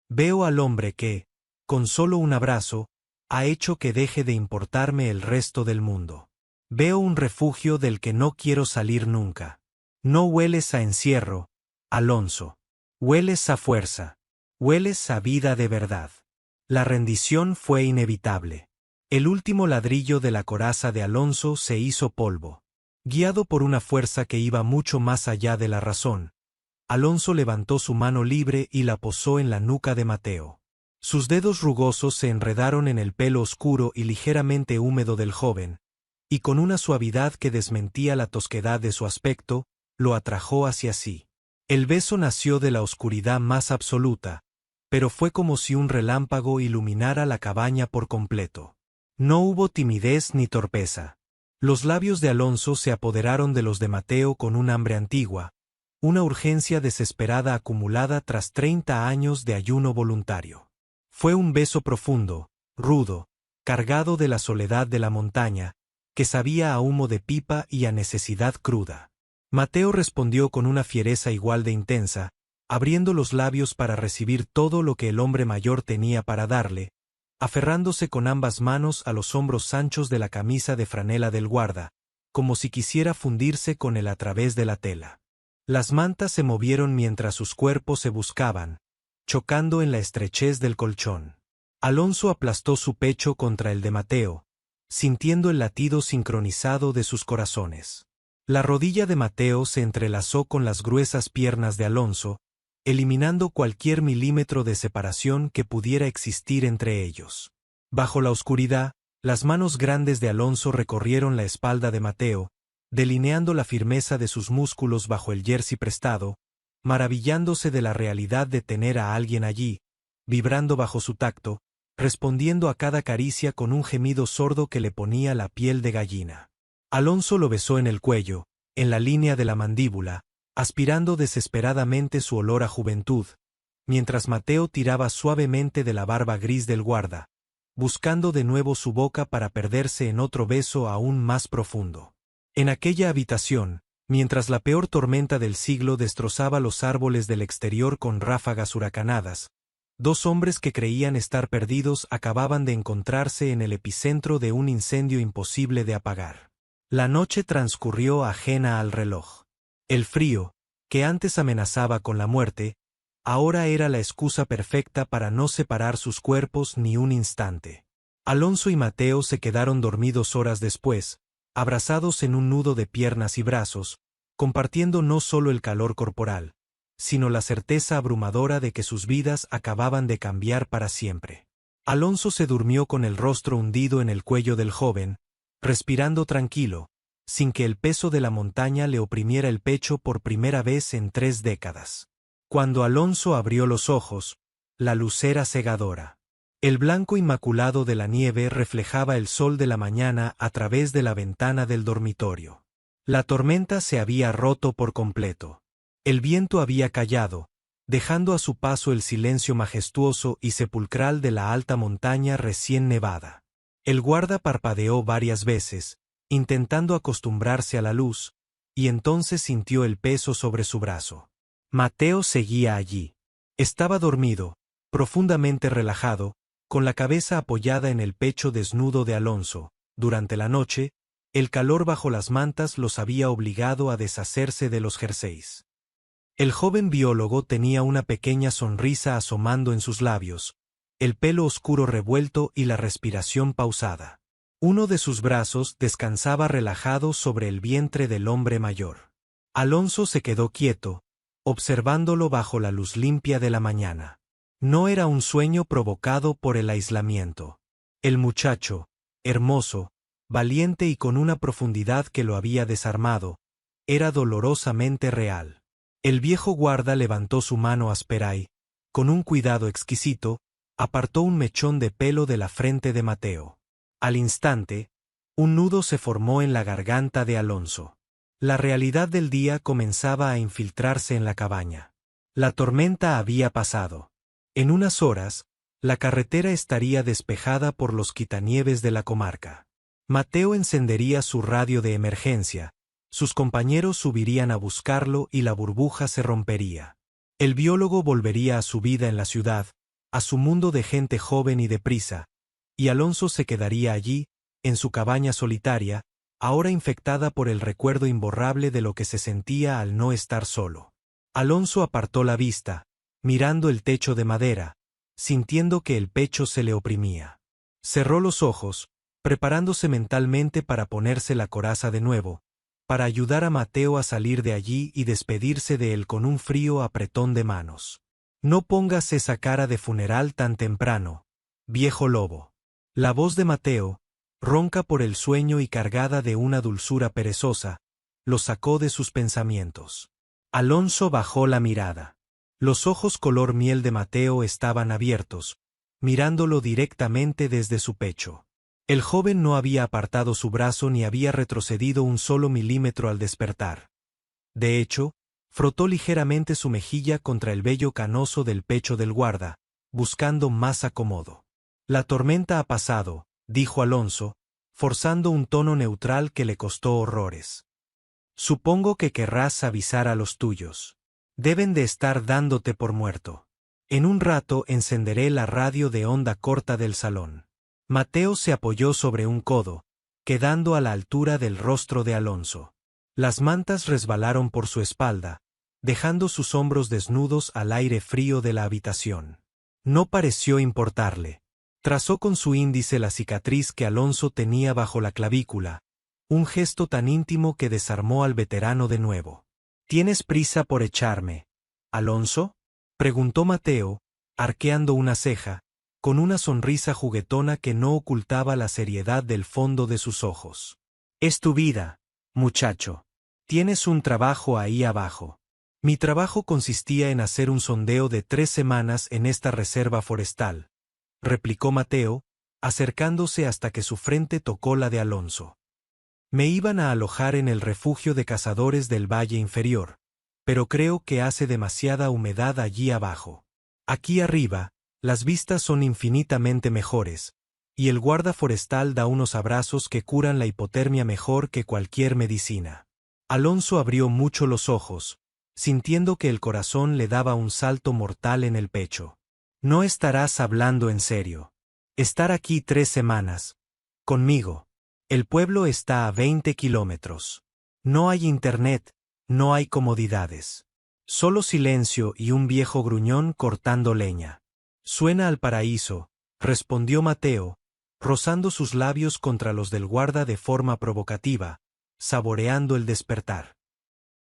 Veo al hombre que, con solo un abrazo, ha hecho que deje de importarme el resto del mundo. Veo un refugio del que no quiero salir nunca. No hueles a encierro, Alonso. Hueles a fuerza. Hueles a vida de verdad. La rendición fue inevitable. El último ladrillo de la coraza de Alonso se hizo polvo. Guiado por una fuerza que iba mucho más allá de la razón, Alonso levantó su mano libre y la posó en la nuca de Mateo. Sus dedos rugosos se enredaron en el pelo oscuro y ligeramente húmedo del joven, y con una suavidad que desmentía la tosquedad de su aspecto, lo atrajo hacia sí. El beso nació de la oscuridad más absoluta, pero fue como si un relámpago iluminara la cabaña por completo. No hubo timidez ni torpeza. Los labios de Alonso se apoderaron de los de Mateo con un hambre antigua, una urgencia desesperada acumulada tras 30 años de ayuno voluntario. Fue un beso profundo, rudo, cargado de la soledad de la montaña, que sabía a humo de pipa y a necesidad cruda. Mateo respondió con una fiereza igual de intensa, abriendo los labios para recibir todo lo que el hombre mayor tenía para darle, aferrándose con ambas manos a los hombros anchos de la camisa de franela del guarda, como si quisiera fundirse con él a través de la tela. Las mantas se movieron mientras sus cuerpos se buscaban, chocando en la estrechez del colchón. Alonso aplastó su pecho contra el de Mateo, sintiendo el latido sincronizado de sus corazones. La rodilla de Mateo se entrelazó con las gruesas piernas de Alonso, eliminando cualquier milímetro de separación que pudiera existir entre ellos. Bajo la oscuridad, las manos grandes de Alonso recorrieron la espalda de Mateo, delineando la firmeza de sus músculos bajo el jersey prestado, maravillándose de la realidad de tener a alguien allí, vibrando bajo su tacto, respondiendo a cada caricia con un gemido sordo que le ponía la piel de gallina. Alonso lo besó en el cuello, en la línea de la mandíbula, aspirando desesperadamente su olor a juventud, mientras Mateo tiraba suavemente de la barba gris del guarda, buscando de nuevo su boca para perderse en otro beso aún más profundo. En aquella habitación, mientras la peor tormenta del siglo destrozaba los árboles del exterior con ráfagas huracanadas, dos hombres que creían estar perdidos acababan de encontrarse en el epicentro de un incendio imposible de apagar. La noche transcurrió ajena al reloj. El frío, que antes amenazaba con la muerte, ahora era la excusa perfecta para no separar sus cuerpos ni un instante. Alonso y Mateo se quedaron dormidos horas después, abrazados en un nudo de piernas y brazos, compartiendo no solo el calor corporal, sino la certeza abrumadora de que sus vidas acababan de cambiar para siempre. Alonso se durmió con el rostro hundido en el cuello del joven, respirando tranquilo, sin que el peso de la montaña le oprimiera el pecho por primera vez en 3 décadas. Cuando Alonso abrió los ojos, la luz era cegadora. El blanco inmaculado de la nieve reflejaba el sol de la mañana a través de la ventana del dormitorio. La tormenta se había roto por completo. El viento había callado, dejando a su paso el silencio majestuoso y sepulcral de la alta montaña recién nevada. El guarda parpadeó varias veces, intentando acostumbrarse a la luz, y entonces sintió el peso sobre su brazo. Mateo seguía allí. Estaba dormido, profundamente relajado, con la cabeza apoyada en el pecho desnudo de Alonso. Durante la noche, el calor bajo las mantas los había obligado a deshacerse de los jerseys. El joven biólogo tenía una pequeña sonrisa asomando en sus labios, el pelo oscuro revuelto y la respiración pausada. Uno de sus brazos descansaba relajado sobre el vientre del hombre mayor. Alonso se quedó quieto, observándolo bajo la luz limpia de la mañana. No era un sueño provocado por el aislamiento. El muchacho, hermoso, valiente y con una profundidad que lo había desarmado, era dolorosamente real. El viejo guarda levantó su mano áspera y, con un cuidado exquisito, apartó un mechón de pelo de la frente de Mateo. Al instante, un nudo se formó en la garganta de Alonso. La realidad del día comenzaba a infiltrarse en la cabaña. La tormenta había pasado. En unas horas, la carretera estaría despejada por los quitanieves de la comarca. Mateo encendería su radio de emergencia, sus compañeros subirían a buscarlo y la burbuja se rompería. El biólogo volvería a su vida en la ciudad, a su mundo de gente joven y deprisa, y Alonso se quedaría allí, en su cabaña solitaria, ahora infectada por el recuerdo imborrable de lo que se sentía al no estar solo. Alonso apartó la vista, mirando el techo de madera, sintiendo que el pecho se le oprimía. Cerró los ojos, preparándose mentalmente para ponerse la coraza de nuevo, para ayudar a Mateo a salir de allí y despedirse de él con un frío apretón de manos. No pongas esa cara de funeral tan temprano, viejo lobo. La voz de Mateo, ronca por el sueño y cargada de una dulzura perezosa, lo sacó de sus pensamientos. Alonso bajó la mirada. Los ojos color miel de Mateo estaban abiertos, mirándolo directamente desde su pecho. El joven no había apartado su brazo ni había retrocedido un solo milímetro al despertar. De hecho, frotó ligeramente su mejilla contra el vello canoso del pecho del guarda, buscando más acomodo. La tormenta ha pasado, dijo Alonso, forzando un tono neutral que le costó horrores. Supongo que querrás avisar a los tuyos. Deben de estar dándote por muerto. En un rato encenderé la radio de onda corta del salón. Mateo se apoyó sobre un codo, quedando a la altura del rostro de Alonso. Las mantas resbalaron por su espalda, dejando sus hombros desnudos al aire frío de la habitación. No pareció importarle. Trazó con su índice la cicatriz que Alonso tenía bajo la clavícula, un gesto tan íntimo que desarmó al veterano de nuevo. ¿Tienes prisa por echarme, Alonso?, preguntó Mateo, arqueando una ceja, con una sonrisa juguetona que no ocultaba la seriedad del fondo de sus ojos. Es tu vida, muchacho. Tienes un trabajo ahí abajo. Mi trabajo consistía en hacer un sondeo de 3 semanas en esta reserva forestal, replicó Mateo, acercándose hasta que su frente tocó la de Alonso. Me iban a alojar en el refugio de cazadores del Valle Inferior, pero creo que hace demasiada humedad allí abajo. Aquí arriba, las vistas son infinitamente mejores, y el guarda forestal da unos abrazos que curan la hipotermia mejor que cualquier medicina. Alonso abrió mucho los ojos, sintiendo que el corazón le daba un salto mortal en el pecho. No estarás hablando en serio. Estar aquí 3 semanas. Conmigo. El pueblo está a 20 kilómetros. No hay internet, no hay comodidades. Solo silencio y un viejo gruñón cortando leña. Suena al paraíso, respondió Mateo, rozando sus labios contra los del guarda de forma provocativa, saboreando el despertar.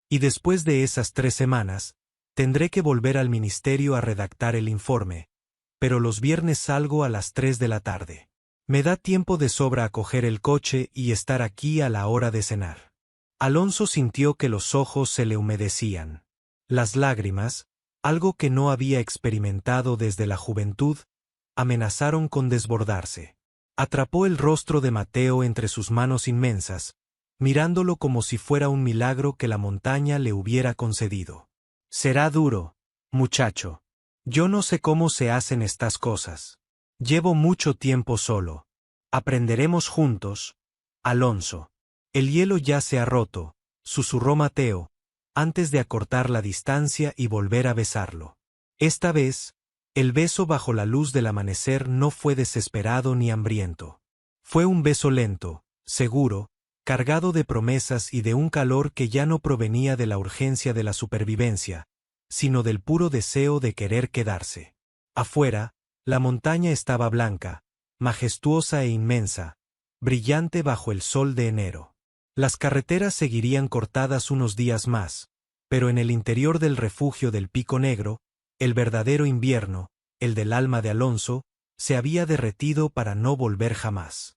Y después de esas 3 semanas, tendré que volver al ministerio a redactar el informe, pero los viernes salgo a las 3 de la tarde. Me da tiempo de sobra a coger el coche y estar aquí a la hora de cenar. Alonso sintió que los ojos se le humedecían. Las lágrimas, algo que no había experimentado desde la juventud, amenazaron con desbordarse. Atrapó el rostro de Mateo entre sus manos inmensas, mirándolo como si fuera un milagro que la montaña le hubiera concedido. Será duro, muchacho. Yo no sé cómo se hacen estas cosas. Llevo mucho tiempo solo. Aprenderemos juntos, Alonso. El hielo ya se ha roto, susurró Mateo, antes de acortar la distancia y volver a besarlo. Esta vez, el beso bajo la luz del amanecer no fue desesperado ni hambriento. Fue un beso lento, seguro, cargado de promesas y de un calor que ya no provenía de la urgencia de la supervivencia, sino del puro deseo de querer quedarse. Afuera, la montaña estaba blanca, majestuosa e inmensa, brillante bajo el sol de enero. Las carreteras seguirían cortadas unos días más, pero en el interior del refugio del Pico Negro, el verdadero invierno, el del alma de Alonso, se había derretido para no volver jamás.